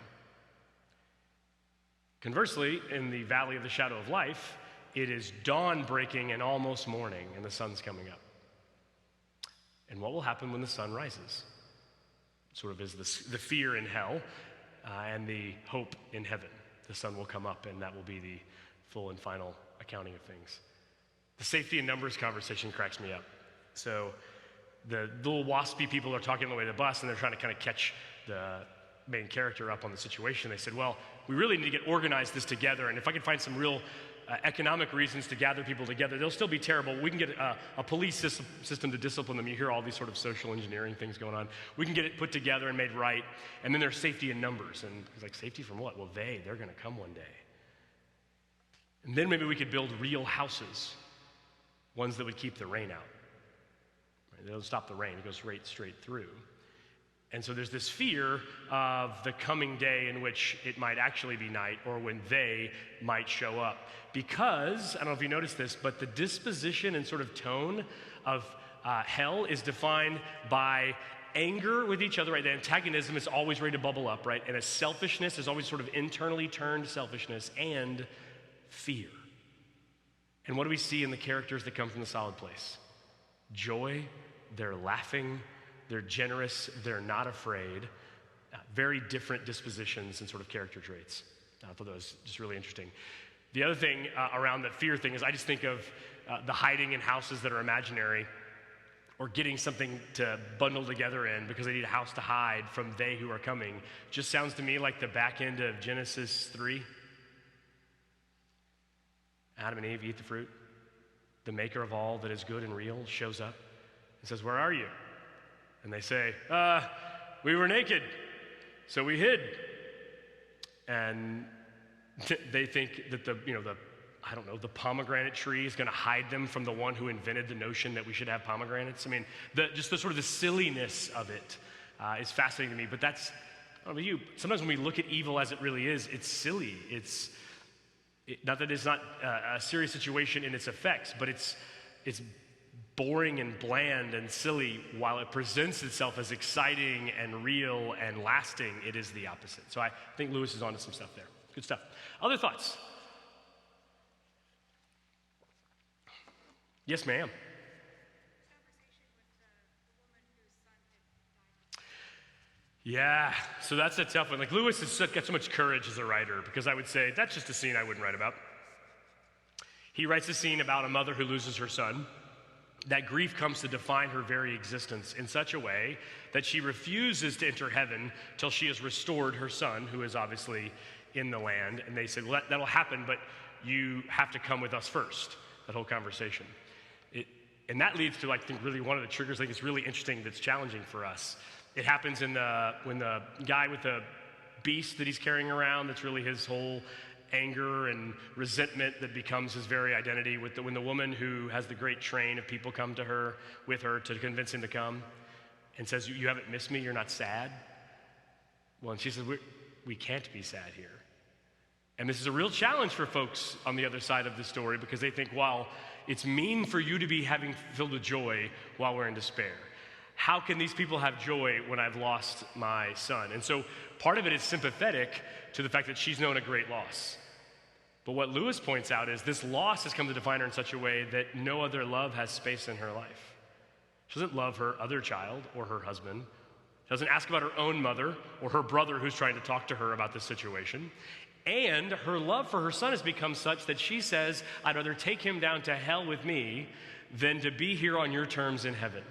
Conversely, in the valley of the shadow of life, it is dawn breaking and almost morning, and the sun's coming up. And what will happen when the sun rises? Sort of is the fear in hell and the hope in heaven. The sun will come up, and that will be the full and final accounting of things. The safety in numbers conversation cracks me up. So the little waspy people are talking on the way to the bus, and they're trying to kind of catch the main character up on the situation. They said, well, we really need to get organized this together, and if I can find some real economic reasons to gather people together, they'll still be terrible. We can get a police system to discipline them. You hear all these sort of social engineering things going on. We can get it put together and made right, and then there's safety in numbers. And he's like, safety from what? Well, they're going to come one day. And then maybe we could build real houses, ones that would keep the rain out. Right? They don't stop the rain. It goes straight through. And so there's this fear of the coming day in which it might actually be night, or when they might show up. Because, I don't know if you noticed this, but the disposition and sort of tone of hell is defined by anger with each other, right? The antagonism is always ready to bubble up, right? And a selfishness is always sort of internally turned selfishness, and fear. And what do we see in the characters that come from the solid place? Joy, they're laughing, they're generous, they're not afraid. Very different dispositions and sort of character traits. I thought that was just really interesting. The other thing around the fear thing is I just think of the hiding in houses that are imaginary, or getting something to bundle together in because they need a house to hide from they who are coming. Just sounds to me like the back end of Genesis 3. Adam and Eve eat the fruit. The maker of all that is good and real shows up and says, "Where are you?" And they say, "We were naked, so we hid." And they think that the pomegranate tree is going to hide them from the one who invented the notion that we should have pomegranates. I mean, just the sort of the silliness of it is fascinating to me. But that's, I don't know about you, sometimes when we look at evil as it really is, it's silly. Not that it's not a serious situation in its effects, but it's boring and bland and silly. While it presents itself as exciting and real and lasting, it is the opposite. So I think Lewis is onto some stuff there. Good stuff. Other thoughts? Yes, ma'am. Yeah, so that's a tough one. Like, Lewis has got so much courage as a writer, because I would say that's just a scene I wouldn't write about. He writes a scene about a mother who loses her son. That grief comes to define her very existence in such a way that she refuses to enter heaven till she has restored her son, who is obviously in the land. And they said, well, that'll happen, but you have to come with us first, that whole conversation. And that leads to, I think, really one of the triggers I think is really interesting that's challenging for us. It happens when the guy with the beast that he's carrying around, that's really his whole anger and resentment that becomes his very identity, when the woman who has the great train of people come to her, with her to convince him to come, and says, you haven't missed me, you're not sad? Well, and she says, we can't be sad here. And this is a real challenge for folks on the other side of the story, because they think, well, it's mean for you to be having filled with joy while we're in despair. How can these people have joy when I've lost my son? And so part of it is sympathetic to the fact that she's known a great loss. But what Lewis points out is this loss has come to define her in such a way that no other love has space in her life. She doesn't love her other child or her husband. She doesn't ask about her own mother or her brother who's trying to talk to her about this situation. And her love for her son has become such that she says, I'd rather take him down to hell with me than to be here on your terms in heaven.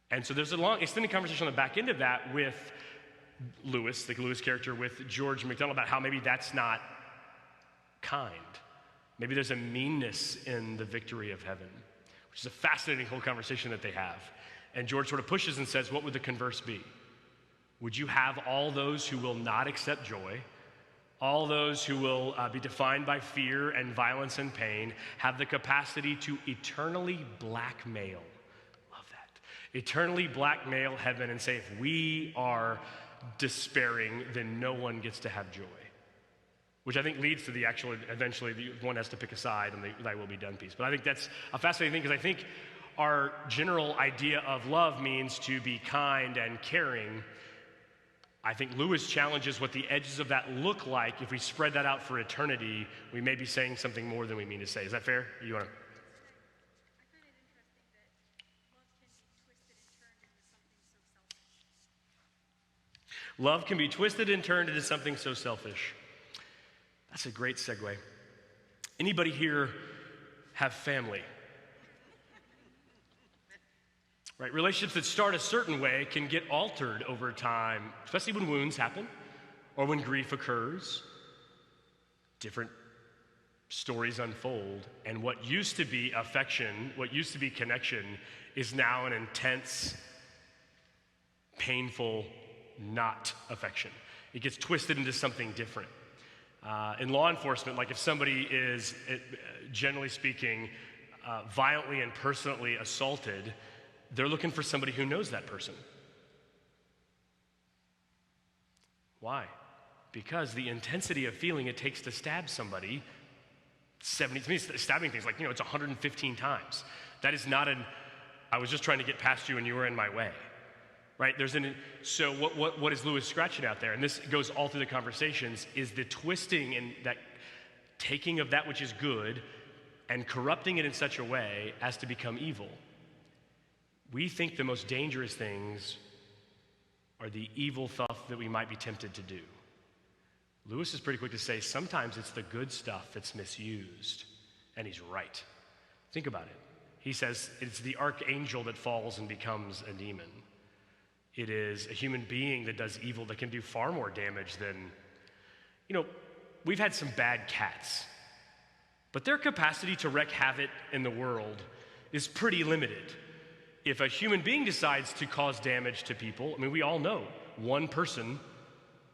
And so there's a long, extended conversation on the back end of that with Lewis, the Lewis character, with George MacDonald, about how maybe that's not kind. Maybe there's a meanness in the victory of heaven, which is a fascinating whole conversation that they have. And George sort of pushes and says, what would the converse be? Would you have all those who will not accept joy All those who will be defined by fear and violence and pain have the capacity to eternally blackmail. Love that. Eternally blackmail heaven and say, if we are despairing, then no one gets to have joy. Which I think leads to the actual, eventually, one has to pick a side and thy will be done piece. But I think that's a fascinating thing because I think our general idea of love means to be kind and caring. I think Lewis challenges what the edges of that look like. If we spread that out for eternity, we may be saying something more than we mean to say. Is that fair? You want to? Love can be twisted and turned into something so selfish. That's a great segue. Anybody here have family? Right, relationships that start a certain way can get altered over time, especially when wounds happen or when grief occurs. Different stories unfold, and what used to be affection, what used to be connection, is now an intense, painful, not affection. It gets twisted into something different. In law enforcement, like if somebody is, generally speaking, violently and personally assaulted, they're looking for somebody who knows that person. Why? Because the intensity of feeling it takes to stab somebody, to me, stabbing things like, it's 115 times. That is not I was just trying to get past you and you were in my way. Right? So what is Lewis scratching out there? And this goes all through the conversations, is the twisting and that taking of that which is good and corrupting it in such a way as to become evil. We think the most dangerous things are the evil stuff that we might be tempted to do. Lewis is pretty quick to say sometimes it's the good stuff that's misused, and he's right. Think about it. He says it's the archangel that falls and becomes a demon. It is a human being that does evil that can do far more damage than, we've had some bad cats, but their capacity to wreak havoc in the world is pretty limited. If a human being decides to cause damage to people, we all know one person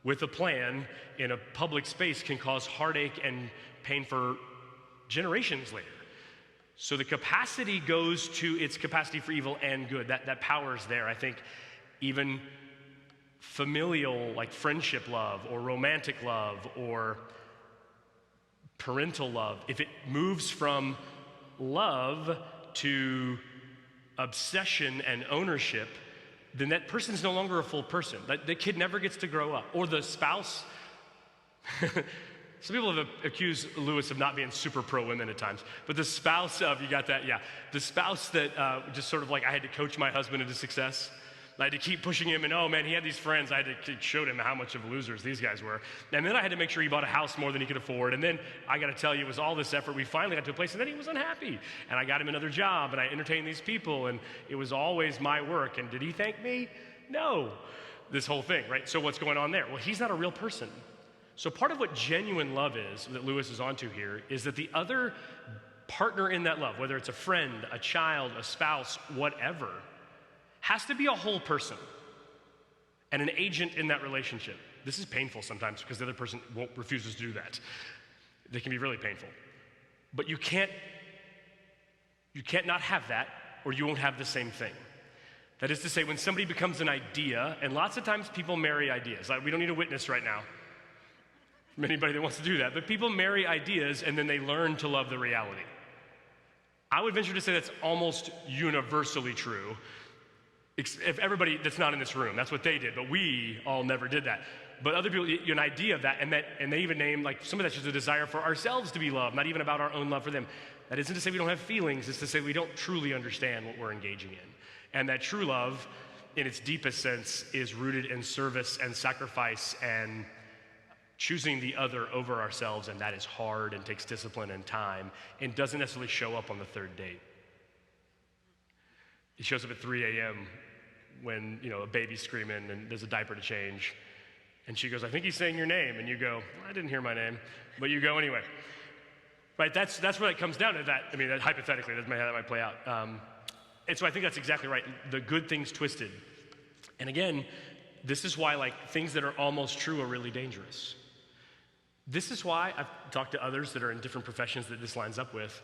with a plan in a public space can cause heartache and pain for generations later. So the capacity goes to its capacity for evil and good. That power is there. I think even familial, like friendship love or romantic love or parental love, if it moves from love to obsession and ownership, then that person's no longer a full person. The kid never gets to grow up. Or the spouse. Some people have accused Lewis of not being super pro-women at times. But the spouse of, you got that? Yeah. The spouse that just sort of like, I had to coach my husband into success. I had to keep pushing him, and oh man, he had these friends. I had to show him how much of losers these guys were. And then I had to make sure he bought a house more than he could afford. And then I got to tell you, it was all this effort. We finally got to a place, and then he was unhappy. And I got him another job, and I entertained these people, and it was always my work. And did he thank me? No. This whole thing, right? So what's going on there? Well, he's not a real person. So part of what genuine love is, that Lewis is onto here, is that the other partner in that love, whether it's a friend, a child, a spouse, whatever, has to be a whole person and an agent in that relationship. This is painful sometimes because the other person refuses to do that. They can be really painful. But you can't not have that, or you won't have the same thing. That is to say, when somebody becomes an idea, and lots of times people marry ideas. We don't need a witness right now from anybody that wants to do that, but people marry ideas and then they learn to love the reality. I would venture to say that's almost universally true. If everybody that's not in this room, that's what they did, but we all never did that. But other people, an idea of that, and they even name, like, some of that's just a desire for ourselves to be loved, not even about our own love for them. That isn't to say we don't have feelings, it's to say we don't truly understand what we're engaging in. And that true love, in its deepest sense, is rooted in service and sacrifice and choosing the other over ourselves, and that is hard and takes discipline and time, and doesn't necessarily show up on the third date. He shows up at 3 a.m. when, a baby's screaming and there's a diaper to change. And she goes, I think he's saying your name. And you go, I didn't hear my name. But you go anyway. Right, that's what it comes down to. That hypothetically, that's how that might play out. And so I think that's exactly right. The good things twisted. And again, this is why things that are almost true are really dangerous. This is why I've talked to others that are in different professions that this lines up with.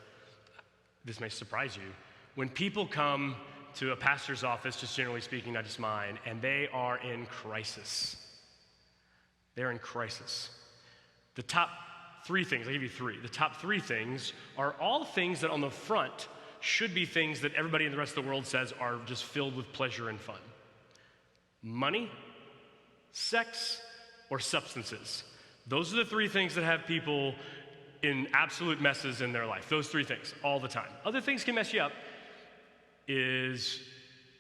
This may surprise you. When people come to a pastor's office, just generally speaking, not just mine, and they are in crisis. They're in crisis. The top three things, I'll give you three. The top three things are all things that on the front should be things that everybody in the rest of the world says are just filled with pleasure and fun. Money, sex, or substances. Those are the three things that have people in absolute messes in their life. Those three things, all the time. Other things can mess you up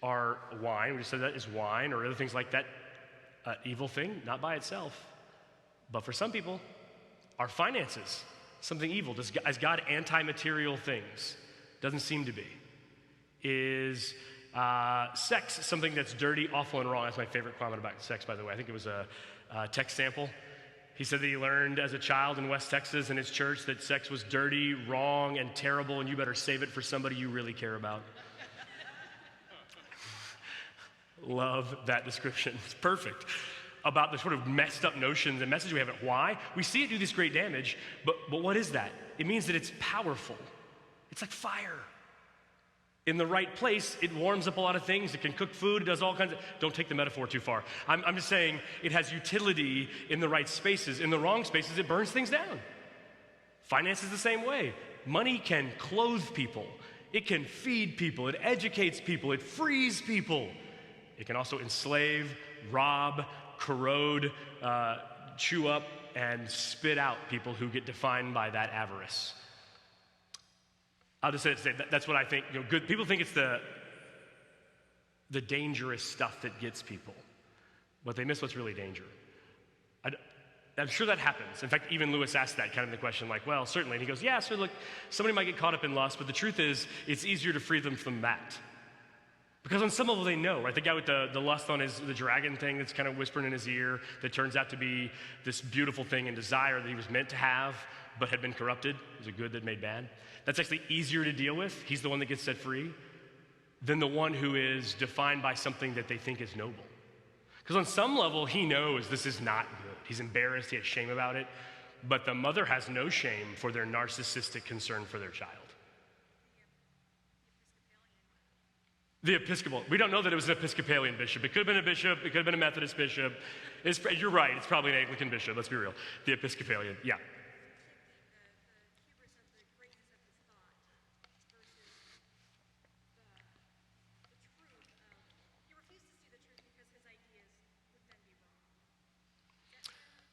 are wine. We just said that is wine, or other things like that. Evil thing, not by itself. But for some people, our finances, something evil. Is God anti-material things? Doesn't seem to be. Is sex something that's dirty, awful, and wrong? That's my favorite comment about sex, by the way. I think it was a text sample. He said that he learned as a child in West Texas in his church that sex was dirty, wrong, and terrible, and you better save it for somebody you really care about. Love that description. It's perfect. About the sort of messed up notions and message we have. Why? We see it do this great damage, but what is that? It means that it's powerful. It's like fire. In the right place, it warms up a lot of things. It can cook food. It does all kinds of... Don't take the metaphor too far. I'm just saying it has utility in the right spaces. In the wrong spaces, it burns things down. Finance is the same way. Money can clothe people. It can feed people. It educates people. It frees people. It can also enslave, rob, corrode, chew up, and spit out people who get defined by that avarice. I'll just say that's what I think. Good people think it's the dangerous stuff that gets people, but they miss what's really danger. I'm sure that happens. In fact, even Lewis asked that kind of the question, like, well, certainly. And he goes, yeah, so look, somebody might get caught up in lust, but the truth is, it's easier to free them from that. Because on some level they know, right? The guy with the lust on the dragon thing that's kind of whispering in his ear that turns out to be this beautiful thing and desire that he was meant to have, but had been corrupted. It was a good that made bad. That's actually easier to deal with. He's the one that gets set free than the one who is defined by something that they think is noble. Because on some level, he knows this is not good. He's embarrassed, he has shame about it, but the mother has no shame for their narcissistic concern for their child. The Episcopal. We don't know that it was an Episcopalian bishop. It could have been a bishop. It could have been a Methodist bishop. You're right. It's probably an Anglican bishop. Let's be real. The Episcopalian. Yeah.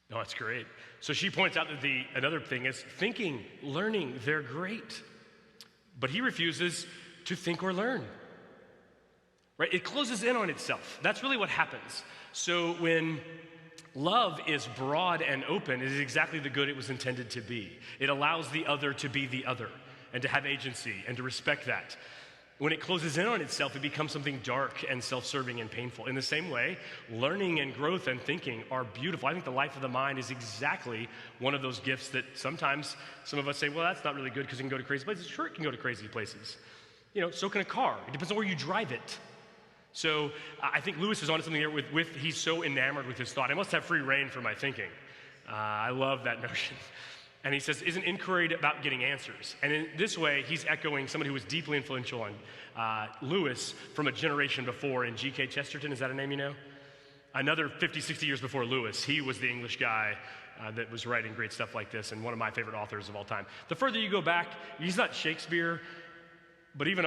No, that's great. So she points out that another thing is thinking, learning, they're great. But he refuses to think or learn. Right? It closes in on itself. That's really what happens. So when love is broad and open, it is exactly the good it was intended to be. It allows the other to be the other and to have agency and to respect that. When it closes in on itself, it becomes something dark and self-serving and painful. In the same way, learning and growth and thinking are beautiful. I think the life of the mind is exactly one of those gifts that sometimes some of us say, well, that's not really good because it can go to crazy places. Sure, it can go to crazy places. So can a car. It depends on where you drive it. So I think Lewis is onto something here with he's so enamored with his thought. I must have free reign for my thinking. I love that notion. And he says, isn't inquiry about getting answers? And in this way, he's echoing somebody who was deeply influential on Lewis from a generation before in G.K. Chesterton. Is that a name you know? Another 50, 60 years before Lewis. He was the English guy that was writing great stuff like this and one of my favorite authors of all time. The further you go back, he's not Shakespeare, but even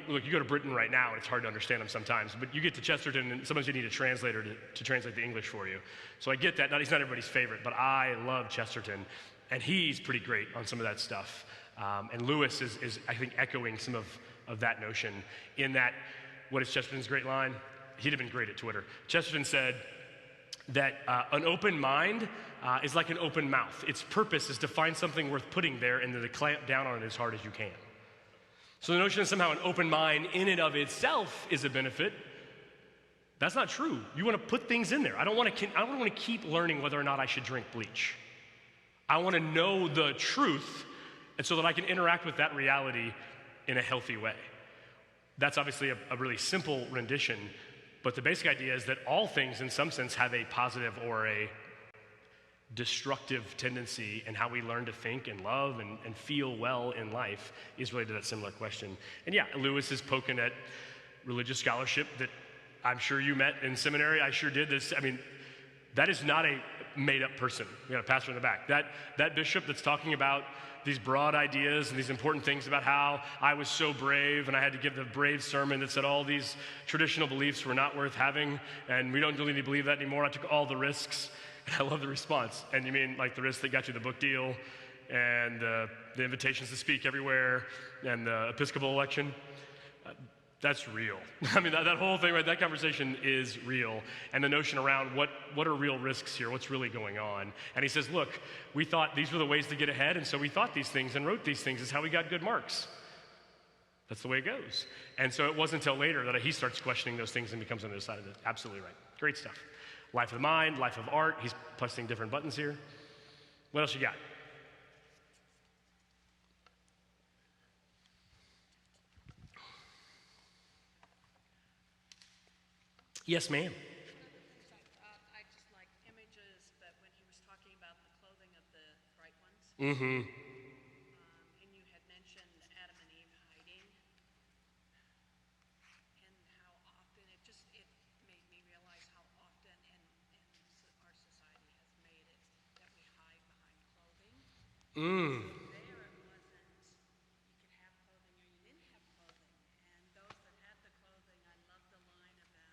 look, you go to Britain right now, and it's hard to understand him sometimes, but you get to Chesterton, and sometimes you need a translator to translate the English for you. So I get that. He's not everybody's favorite, but I love Chesterton. And he's pretty great on some of that stuff. And Lewis is, I think, echoing some of that notion in that, what is Chesterton's great line? He'd have been great at Twitter. Chesterton said that an open mind is like an open mouth. Its purpose is to find something worth putting there and then to clamp down on it as hard as you can. So the notion that somehow an open mind in and of itself is a benefit, that's not true. You want to put things in there. I don't want to keep learning whether or not I should drink bleach. I want to know the truth, and so that I can interact with that reality in a healthy way. That's obviously a really simple rendition, but the basic idea is that all things, in some sense, have a positive or destructive tendency and how we learn to think and love and feel well in life is related to that similar question. And yeah, Lewis is poking at religious scholarship that I'm sure you met in seminary. I sure did. That is not a made-up person. We got a pastor in the back. That bishop that's talking about these broad ideas and these important things about how I was so brave and I had to give the brave sermon that said all these traditional beliefs were not worth having and we don't really need to believe that anymore. I took all the risks. And I love the response. And you mean like the risks that got you the book deal and the invitations to speak everywhere and the Episcopal election? That's real. That whole thing, right? That conversation is real. And the notion around what are real risks here? What's really going on? And he says, look, we thought these were the ways to get ahead, and so we thought these things and wrote these things. Is how we got good marks. That's the way it goes. And so it wasn't until later that he starts questioning those things and becomes on the other side of it. Absolutely right. Great stuff. Life of the mind, life of art. He's pressing different buttons here. What else you got? Yes, ma'am. One of the things I just like images, but when he was talking about the clothing of the bright ones, Mm-hmm. and you had mentioned Adam and Eve hiding, and how often it made me realize how often our society has made it that we hide behind clothing. Mm. There it wasn't, you could have clothing or you didn't have clothing. And those that had the clothing, I love the line about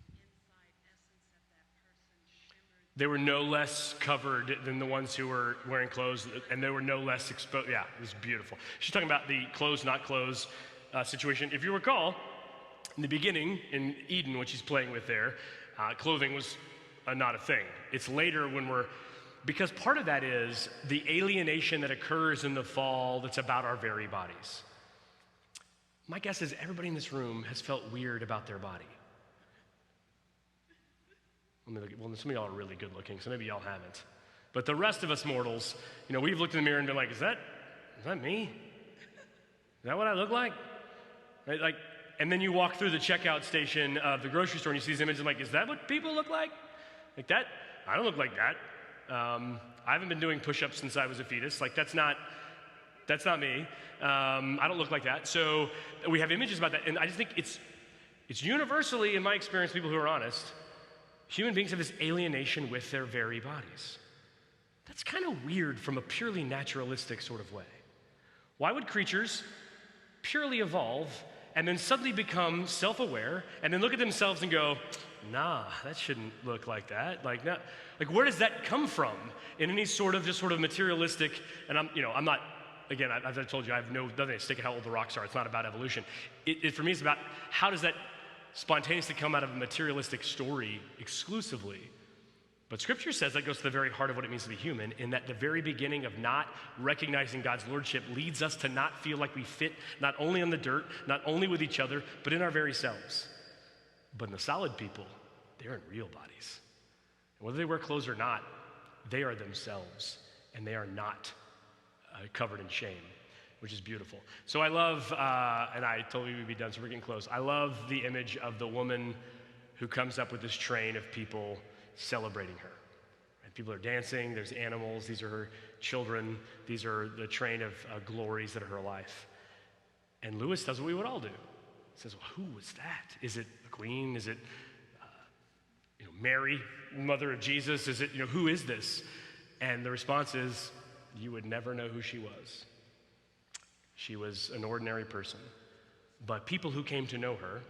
the inside essence of that person shimmered. They were no less covered than the ones who were wearing clothes, and they were no less exposed. Yeah, it was beautiful. She's talking about the clothes, not clothes situation. If you recall, in the beginning, in Eden, which he's playing with there, clothing was not a thing. It's later because part of that is the alienation that occurs in the fall that's about our very bodies. My guess is everybody in this room has felt weird about their body. Well, some of y'all are really good looking, so maybe y'all haven't. But the rest of us mortals, we've looked in the mirror and been like, is that me? Is that what I look like? Right? And then you walk through the checkout station of the grocery store and you see these images and is that what people look like? Like that? I don't look like that. I haven't been doing push-ups since I was a fetus. That's not me. I don't look like that. So we have images about that, and I just think it's universally, in my experience, people who are honest, human beings have this alienation with their very bodies. That's kind of weird from a purely naturalistic sort of way. Why would creatures purely evolve and then suddenly become self-aware and then look at themselves and go, nah, that shouldn't look like that. Where does that come from in any sort of materialistic, and I'm not, again, as I told you, I have nothing to stick at how old the rocks are. It's not about evolution. For me, it's about how does that spontaneously come out of a materialistic story exclusively. But Scripture says that goes to the very heart of what it means to be human, in that the very beginning of not recognizing God's lordship leads us to not feel like we fit not only on the dirt, not only with each other, but in our very selves. But in the solid people, they're in real bodies. And whether they wear clothes or not, they are themselves, and they are not covered in shame, which is beautiful. So I love, and I told you we'd be done, so we're getting close. I love the image of the woman who comes up with this train of people celebrating her. And people are dancing, there's animals, these are her children, these are the train of glories that are her life. And Lewis does what we would all do. He says, well, who was that? Is it the queen? Is it Mary, mother of Jesus? Is it, who is this? And the response is, you would never know who she was. She was an ordinary person. But people who came to know her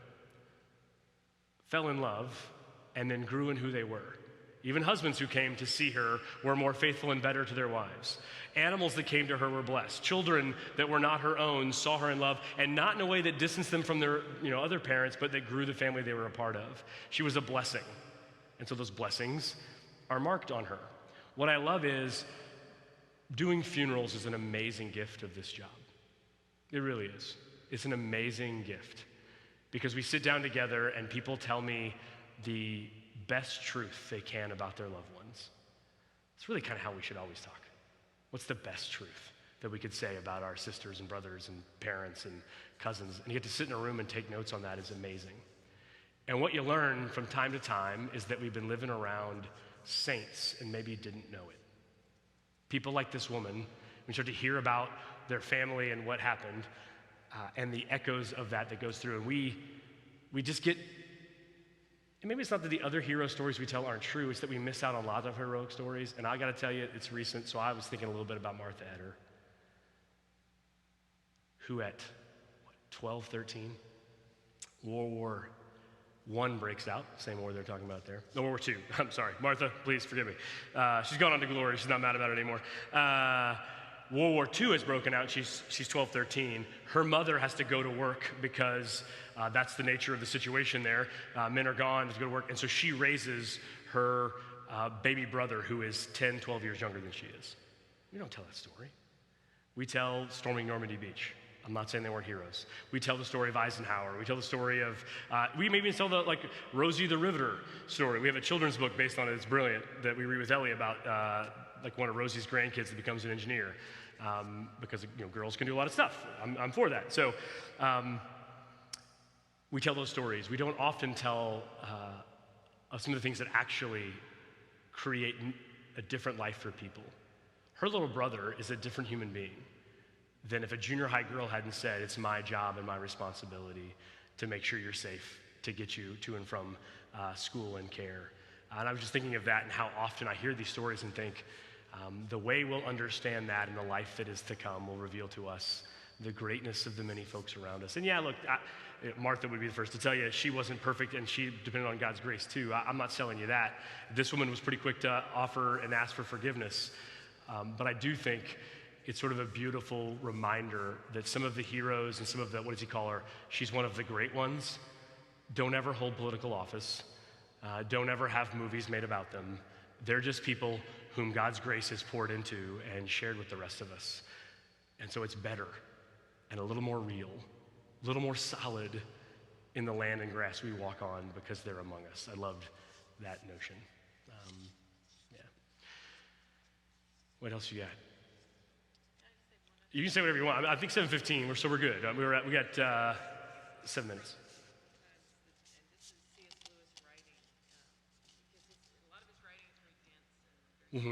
fell in love and then grew in who they were. Even husbands who came to see her were more faithful and better to their wives. Animals that came to her were blessed. Children that were not her own saw her in love, and not in a way that distanced them from their other parents, but that grew the family they were a part of. She was a blessing. And so those blessings are marked on her. What I love is doing funerals is an amazing gift of this job. It really is. It's an amazing gift because we sit down together and people tell me the best truth they can about their loved ones. It's really kind of how we should always talk. What's the best truth that we could say about our sisters and brothers and parents and cousins? And you get to sit in a room and take notes on that is amazing. And what you learn from time to time is that we've been living around saints and maybe didn't know it. People like this woman, we start to hear about their family and what happened, and the echoes of that goes through. And we just get, and maybe it's not that the other hero stories we tell aren't true, it's that we miss out on a lot of heroic stories. And I got to tell you, it's recent, so I was thinking a little bit about Martha Eder, who at 12, 13, World War I breaks out, same war they're talking about there. No, World War II, I'm sorry. Martha, please forgive me. She's gone on to glory, she's not mad about it anymore. World War II has broken out, she's 12, 13. Her mother has to go to work because that's the nature of the situation there. Men are gone, has to go to work, and so she raises her baby brother who is 10, 12 years younger than she is. We don't tell that story. We tell storming Normandy Beach. I'm not saying they weren't heroes. We tell the story of Eisenhower. We tell the story of, we maybe even tell the Rosie the Riveter story. We have a children's book based on it. It's brilliant that we read with Ellie about one of Rosie's grandkids that becomes an engineer because girls can do a lot of stuff. I'm for that. So we tell those stories. We don't often tell of some of the things that actually create a different life for people. Her little brother is a different human being than if a junior high girl hadn't said, it's my job and my responsibility to make sure you're safe, to get you to and from school and care. And I was just thinking of that and how often I hear these stories and think, the way we'll understand that in the life that is to come will reveal to us the greatness of the many folks around us. And yeah, look, Martha would be the first to tell you she wasn't perfect and she depended on God's grace too. I'm not selling you that. This woman was pretty quick to offer and ask for forgiveness. But I do think it's sort of a beautiful reminder that some of the heroes and some of the, what does he call her? She's one of the great ones. Don't ever hold political office. Don't ever have movies made about them. They're just people whom God's grace has poured into and shared with the rest of us. And so it's better and a little more real, a little more solid in the land and grass we walk on because they're among us. I loved that notion. Yeah. What else you got? You can say whatever you want. I think 7:15, we're good. We got 7 minutes. And this is C.S. Lewis writing, because a lot of his writing is very dense and very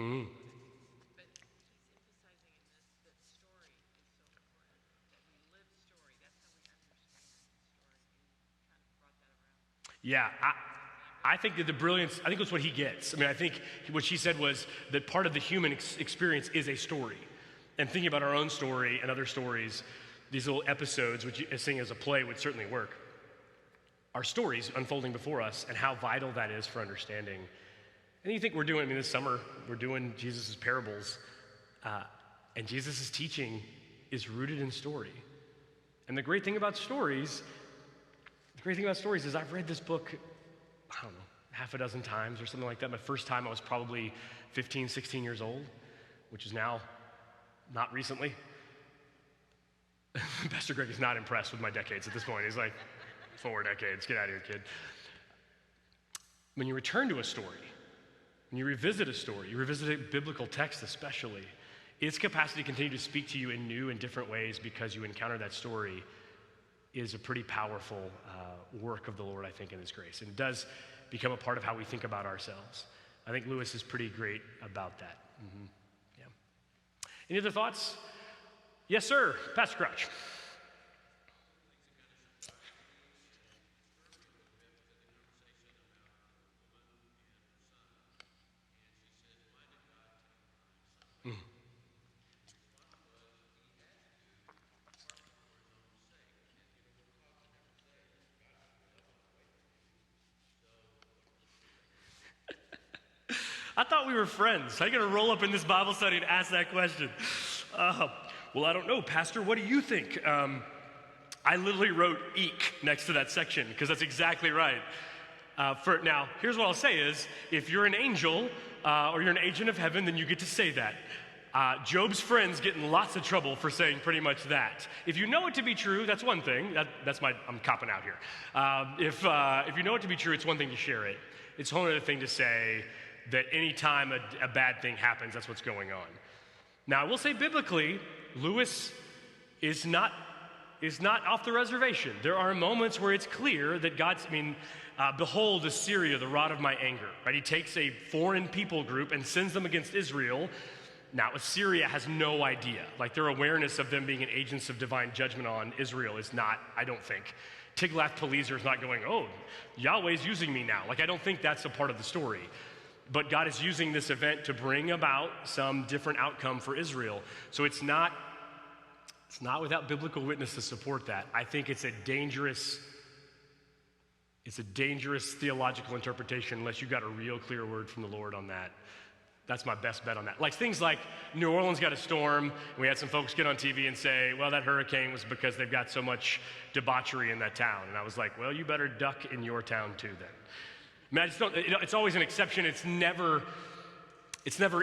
but he's emphasizing in this that story is so important, that we live story. That's how we understand story. And he kind of brought that around. Yeah, I think that the brilliance, I think that's what he gets. I mean, I think what she said was that part of the human experience is a story. And thinking about our own story and other stories, these little episodes, which seeing as a play would certainly work, are stories unfolding before us and how vital that is for understanding. And you think we're doing, this summer, we're doing Jesus' parables, and Jesus' teaching is rooted in story. And the great thing about stories is I've read this book, I don't know, half a dozen times or something like that. My first time I was probably 15, 16 years old, which is now not recently. Pastor Greg is not impressed with my decades at this point. He's like, 4 decades, get out of here, kid. When you return to a story, when you revisit a story, you revisit a biblical text especially, its capacity to continue to speak to you in new and different ways because you encounter that story is a pretty powerful work of the Lord, I think, in His grace. And it does become a part of how we think about ourselves. I think Lewis is pretty great about that. Yeah. Any other thoughts? Yes, sir. Pastor Crouch. I thought we were friends. How are you going to roll up in this Bible study and ask that question? Well, I don't know, Pastor. What do you think? I literally wrote eek next to that section because that's exactly right. Now, here's what I'll say is, if you're an angel or you're an agent of heaven, then you get to say that. Job's friends get in lots of trouble for saying pretty much that. If you know it to be true, that's one thing. I'm copping out here. If you know it to be true, it's one thing to share it. It's a whole other thing to say that anytime a bad thing happens, that's what's going on. Now, I will say biblically, Lewis is not is not off the reservation. There are moments where it's clear that behold Assyria, the rod of my anger, right? He takes a foreign people group and sends them against Israel. Now, Assyria has no idea. Like, their awareness of them being an agents of divine judgment on Israel is not, I don't think. Tiglath-Pileser is not going, oh, Yahweh's using me now. Like, I don't think that's a part of the story. But God is using this event to bring about some different outcome for Israel. So it's not without biblical witness to support that. I think it's a dangerous theological interpretation unless you got a real clear word from the Lord on that. That's my best bet on that. Like things like New Orleans got a storm, and we had some folks get on TV and say, well, that hurricane was because they've got so much debauchery in that town. And I was like, well, you better duck in your town too then. I mean, I just don't, it's always an exception. It's never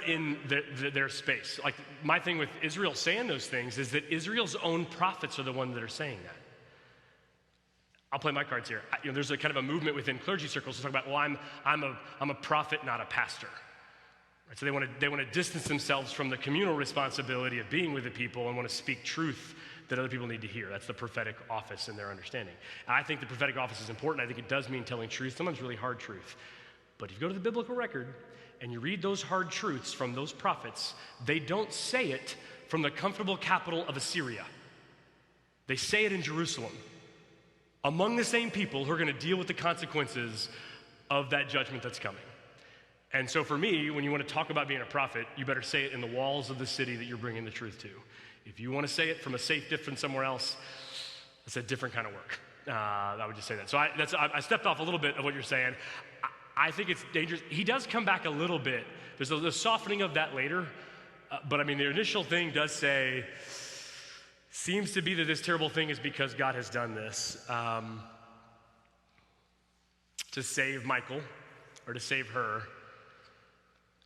in their space. Like, my thing with Israel saying those things is that Israel's own prophets are the ones that are saying that. I'll play my cards here. There's a kind of a movement within clergy circles to talk about, well, I'm a prophet, not a pastor. Right? So they want to distance themselves from the communal responsibility of being with the people and want to speak truth that other people need to hear. That's the prophetic office in their understanding. And I think the prophetic office is important. I think it does mean telling truth, sometimes really hard truth. But if you go to the biblical record and you read those hard truths from those prophets, they don't say it from the comfortable capital of Assyria. They say it in Jerusalem, among the same people who are going to deal with the consequences of that judgment that's coming. And so for me, when you want to talk about being a prophet, you better say it in the walls of the city that you're bringing the truth to. If you want to say it from a safe distance somewhere else, it's a different kind of work. I would just say that. So I stepped off a little bit of what you're saying. I think it's dangerous. He does come back a little bit. There's a softening of that later. But I mean, the initial thing does say, seems to be that this terrible thing is because God has done this to save Michael or to save her.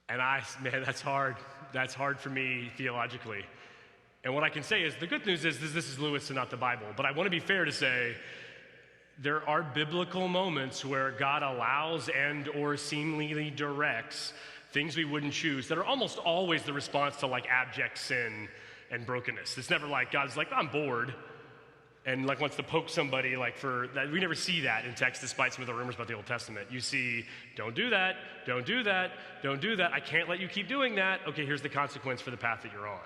And man, that's hard. That's hard for me theologically. And what I can say is, the good news is this is Lewis and not the Bible. But I want to be fair to say, there are biblical moments where God allows and or seemingly directs things we wouldn't choose that are almost always the response to like abject sin and brokenness. It's never like God's like, I'm bored, and like wants to poke somebody like for that. We never see that in text, despite some of the rumors about the Old Testament. You see, don't do that, don't do that, don't do that. I can't let you keep doing that. Okay, here's the consequence for the path that you're on.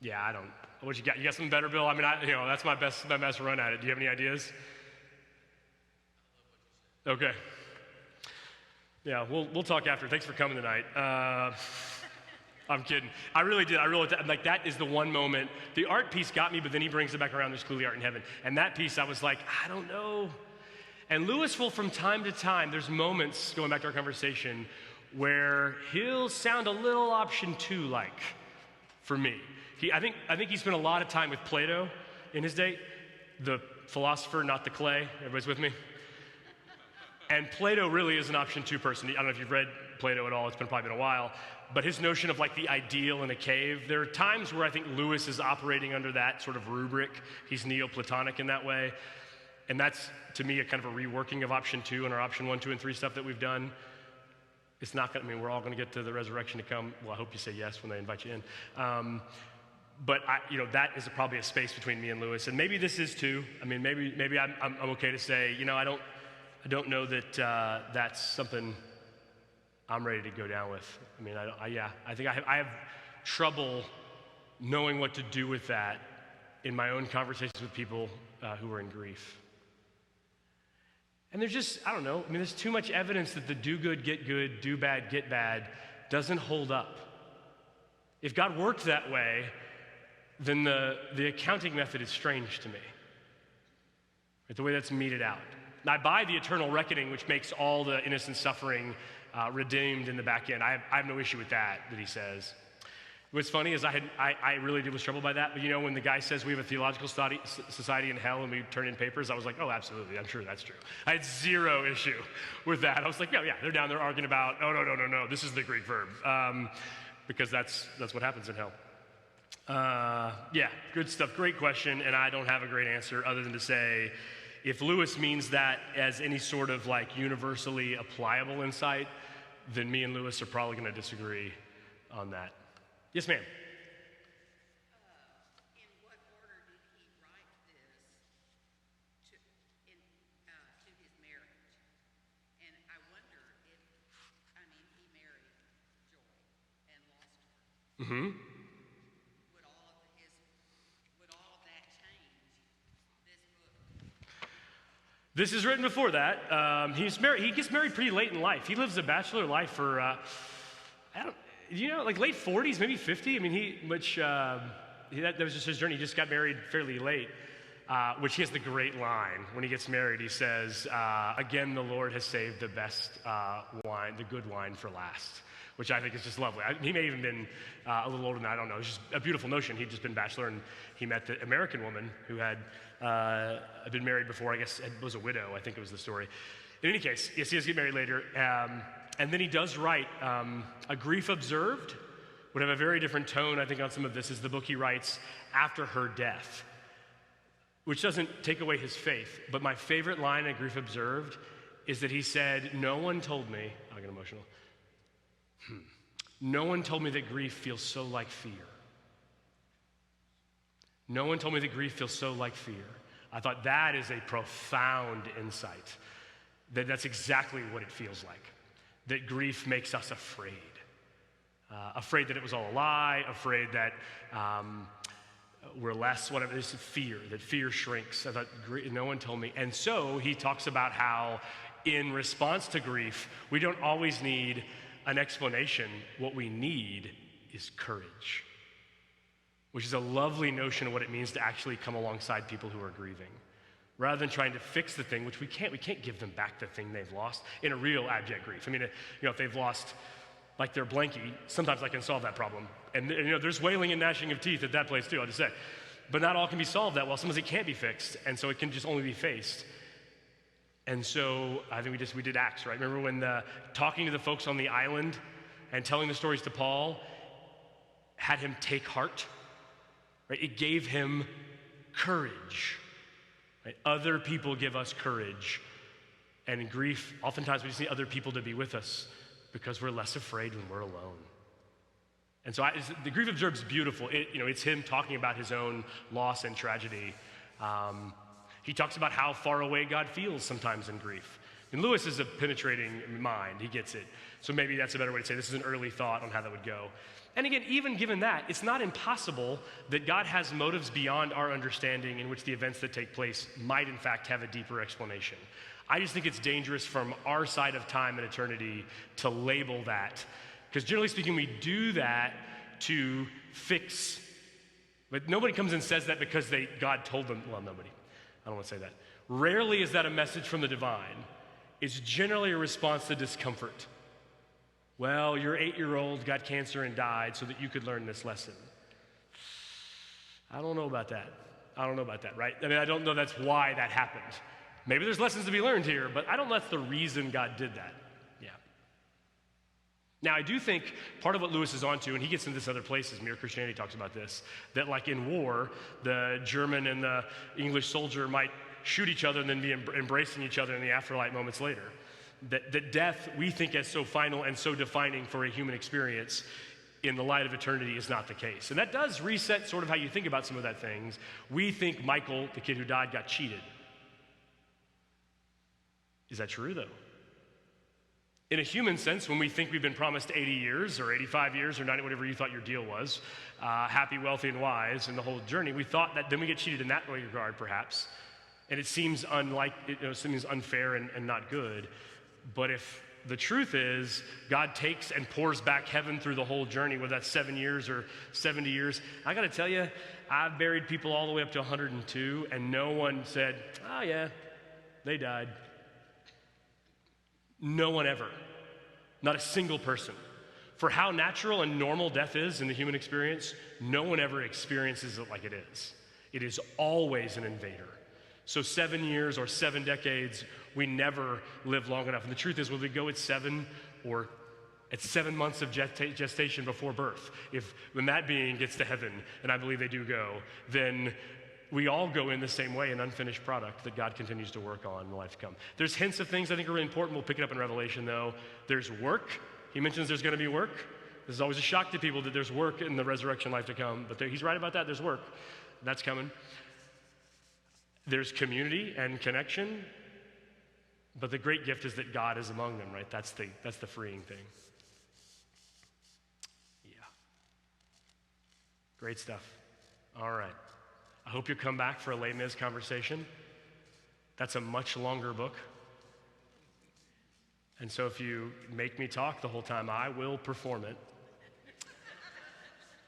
Yeah, I don't. What you got? You got something better, Bill? I mean, that's my best run at it. Do you have any ideas? Okay. Yeah, we'll talk after. Thanks for coming tonight. I'm kidding. I really did. Like, that is the one moment. The art piece got me, but then he brings it back around. There's clearly art in heaven. And that piece, I was like, I don't know. And Lewis will, from time to time, there's moments, going back to our conversation, where he'll sound a little option 2-like for me. I think he spent a lot of time with Plato in his day, the philosopher, not the clay. Everybody's with me? And Plato really is an option 2 person. I don't know if you've read Plato at all. It's probably been a while. But his notion of like the ideal in a cave, there are times where I think Lewis is operating under that sort of rubric. He's Neoplatonic in that way. And that's, to me, a kind of a reworking of option 2 and our option 1, 2, and 3 stuff that we've done. It's not going to, we're all going to get to the resurrection to come. Well, I hope you say yes when they invite you in. But that is probably a space between me and Lewis. And maybe this is too. I mean, maybe I'm okay to say, I don't know that that's something I'm ready to go down with. I mean, I think I have trouble knowing what to do with that in my own conversations with people who are in grief. And there's just, I don't know, I mean, there's too much evidence that the do good, do bad, get bad doesn't hold up. If God worked that way, then the accounting method is strange to me. Right, the way that's meted out. I buy the eternal reckoning, which makes all the innocent suffering redeemed in the back end. I have no issue with that he says. What's funny is I really was troubled by that, but when the guy says we have a theological society in hell and we turn in papers, I was like, oh, absolutely, I'm sure that's true. I had zero issue with that. I was like, yeah, they're down there arguing about, no, this is the Greek verb, because that's what happens in hell. Yeah, good stuff, great question, and I don't have a great answer other than to say, if Lewis means that as any sort of like universally applicable insight, then me and Lewis are probably going to disagree on that. Yes, ma'am. In Mm-hmm. Would all of that change this book? This is written before that. He's married. He gets married pretty late in life. He lives a bachelor life for, like late 40s, maybe 50. I mean, that was just his journey. He just got married fairly late, which he has the great line when he gets married. He says, again, the Lord has saved the best wine, the good wine for last, which I think is just lovely. He may have even been a little older than that, I don't know. It's just a beautiful notion. He'd just been bachelor, and he met the American woman who had been married before, I guess, was a widow, I think it was the story. In any case, yes, he does get married later, and then he does write A Grief Observed, would have a very different tone, I think, on some of this, is the book he writes after her death, which doesn't take away his faith. But my favorite line in Grief Observed is that he said, no one told me, I get emotional, no one told me that grief feels so like fear. No one told me that grief feels so like fear. I thought that is a profound insight, that's exactly what it feels like, that grief makes us afraid. Afraid that it was all a lie, afraid that we're less, whatever. This is fear, that fear shrinks. I thought, no one told me. And so he talks about how in response to grief, we don't always need an explanation. What we need is courage, which is a lovely notion of what it means to actually come alongside people who are grieving. Rather than trying to fix the thing, which we can't give them back the thing they've lost in a real abject grief. I mean, if they've lost like their blankie, sometimes I can solve that problem. And there's wailing and gnashing of teeth at that place too, I'll just say. But not all can be solved that well. Sometimes it can't be fixed, and so it can just only be faced. And so I think we did Acts, right? Remember when talking to the folks on the island and telling the stories to Paul had him take heart, right? It gave him courage, right? Other people give us courage. And in grief, oftentimes we just need other people to be with us because we're less afraid when we're alone. And so the Grief Observed is beautiful. It's him talking about his own loss and tragedy. He talks about how far away God feels sometimes in grief. And Lewis is a penetrating mind. He gets it. So maybe that's a better way to say this is an early thought on how that would go. And again, even given that, it's not impossible that God has motives beyond our understanding in which the events that take place might in fact have a deeper explanation. I just think it's dangerous from our side of time and eternity to label that. Because generally speaking, we do that to fix. But nobody comes and says that because God told them. Well, nobody. I don't want to say that. Rarely is that a message from the divine. It's generally a response to discomfort. Well, your 8-year-old got cancer and died so that you could learn this lesson. I don't know about that. Right? I mean, I don't know that's why that happened. Maybe there's lessons to be learned here, but I don't know that's the reason God did that. Yeah. Now, I do think part of what Lewis is onto, and he gets into this other places, Mere Christianity talks about this, that like in war, the German and the English soldier might shoot each other and then be embracing each other in the afterlife moments later. That death, we think as so final and so defining for a human experience, in the light of eternity is not the case. And that does reset sort of how you think about some of that things. We think Michael, the kid who died, got cheated. Is that true, though? In a human sense, when we think we've been promised 80 years or 85 years or 90, whatever you thought your deal was, happy, wealthy, and wise in the whole journey, we thought that then we get cheated in that regard, perhaps. And it seems seems unfair and not good. But if the truth is, God takes and pours back heaven through the whole journey, whether that's 7 years or 70 years, I got to tell you, I've buried people all the way up to 102, and no one said, oh yeah, they died. No one ever. Not a single person. For how natural and normal death is in the human experience, no one ever experiences it like it is. It is always an invader. So 7 years or 7 decades, we never live long enough. And the truth is, whether we go at 7 or at 7 months of gestation before birth, when that being gets to heaven, and I believe they do go, then we all go in the same way, an unfinished product that God continues to work on in the life to come. There's hints of things I think are really important. We'll pick it up in Revelation, though. There's work. He mentions there's going to be work. This is always a shock to people that there's work in the resurrection life to come, but he's right about that. There's work. That's coming. There's community and connection, but the great gift is that God is among them, right? That's the freeing thing. Yeah. Great stuff. All right. I hope you'll come back for a Les Mis conversation. That's a much longer book. And so if you make me talk the whole time, I will perform it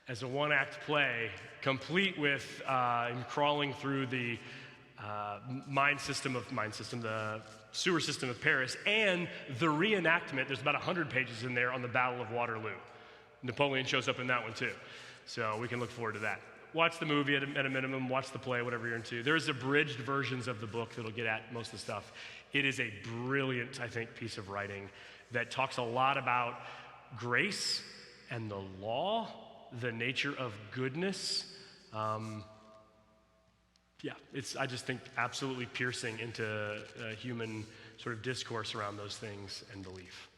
as a one-act play, complete with crawling through the the sewer system of Paris, and the reenactment. There's about 100 pages in there on the Battle of Waterloo. Napoleon shows up in that one too. So we can look forward to that. Watch the movie at a minimum, watch the play, whatever you're into. There's abridged versions of the book that'll get at most of the stuff. It is a brilliant, I think, piece of writing that talks a lot about grace and the law, the nature of goodness. It's, I just think, absolutely piercing into human sort of discourse around those things and belief.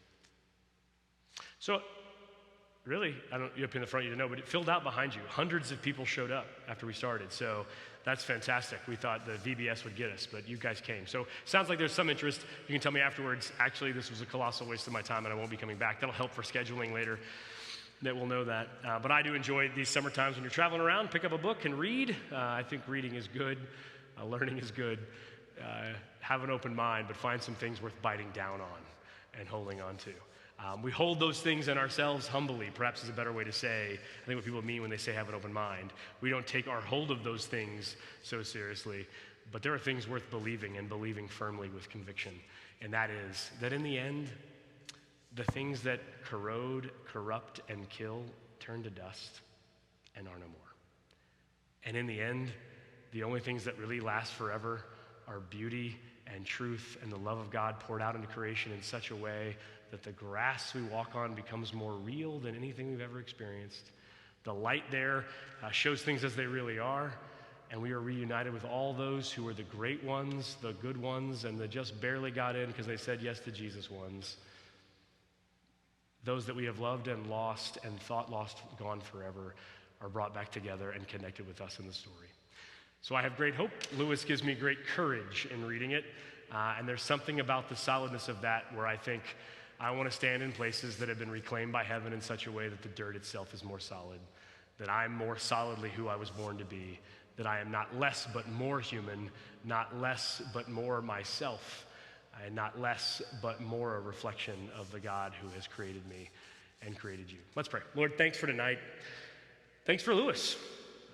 So, really, you up in the front, you didn't know, but it filled out behind you. Hundreds of people showed up after we started, so that's fantastic. We thought the VBS would get us, but you guys came. So, sounds like there's some interest. You can tell me afterwards, actually, this was a colossal waste of my time and I won't be coming back. That'll help for scheduling later. That will know that. But I do enjoy these summer times when you're traveling around, pick up a book and read. I think reading is good. Learning is good. Have an open mind, but find some things worth biting down on and holding on to. We hold those things in ourselves humbly, perhaps is a better way to say, I think what people mean when they say have an open mind. We don't take our hold of those things so seriously, but there are things worth believing and believing firmly with conviction. And that is that in the end, the things that corrode, corrupt, and kill turn to dust and are no more. And in the end, the only things that really last forever are beauty and truth and the love of God poured out into creation in such a way that the grass we walk on becomes more real than anything we've ever experienced. The light there shows things as they really are, and we are reunited with all those who are the great ones, the good ones, and the just barely got in because they said yes to Jesus ones. Those that we have loved and lost and thought lost, gone forever, are brought back together and connected with us in the story. So I have great hope. Lewis gives me great courage in reading it. And there's something about the solidness of that where I think I want to stand in places that have been reclaimed by heaven in such a way that the dirt itself is more solid, that I'm more solidly who I was born to be, that I am not less but more human, not less but more myself, and not less, but more a reflection of the God who has created me and created you. Let's pray. Lord, thanks for tonight. Thanks for Lewis.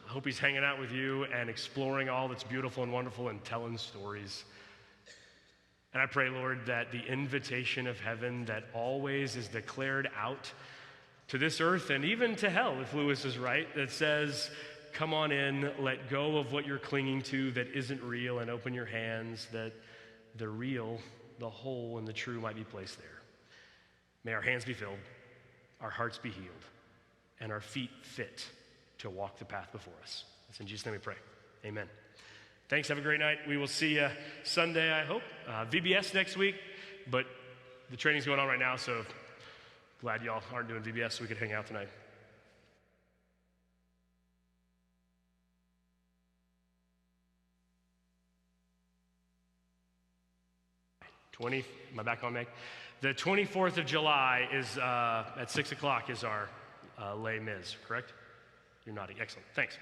I hope he's hanging out with you and exploring all that's beautiful and wonderful and telling stories. And I pray, Lord, that the invitation of heaven that always is declared out to this earth and even to hell, if Lewis is right, that says, come on in, let go of what you're clinging to that isn't real, and open your hands that the real, the whole, and the true might be placed there. May our hands be filled, our hearts be healed, and our feet fit to walk the path before us. It's in Jesus' name we pray. Amen. Thanks. Have a great night. We will see you Sunday, I hope. VBS next week, but the training's going on right now, so glad y'all aren't doing VBS so we could hang out tonight. Am I back on, Meg? The 24th of July is at 6 o'clock is our Les Mis, correct? You're nodding. Excellent. Thanks.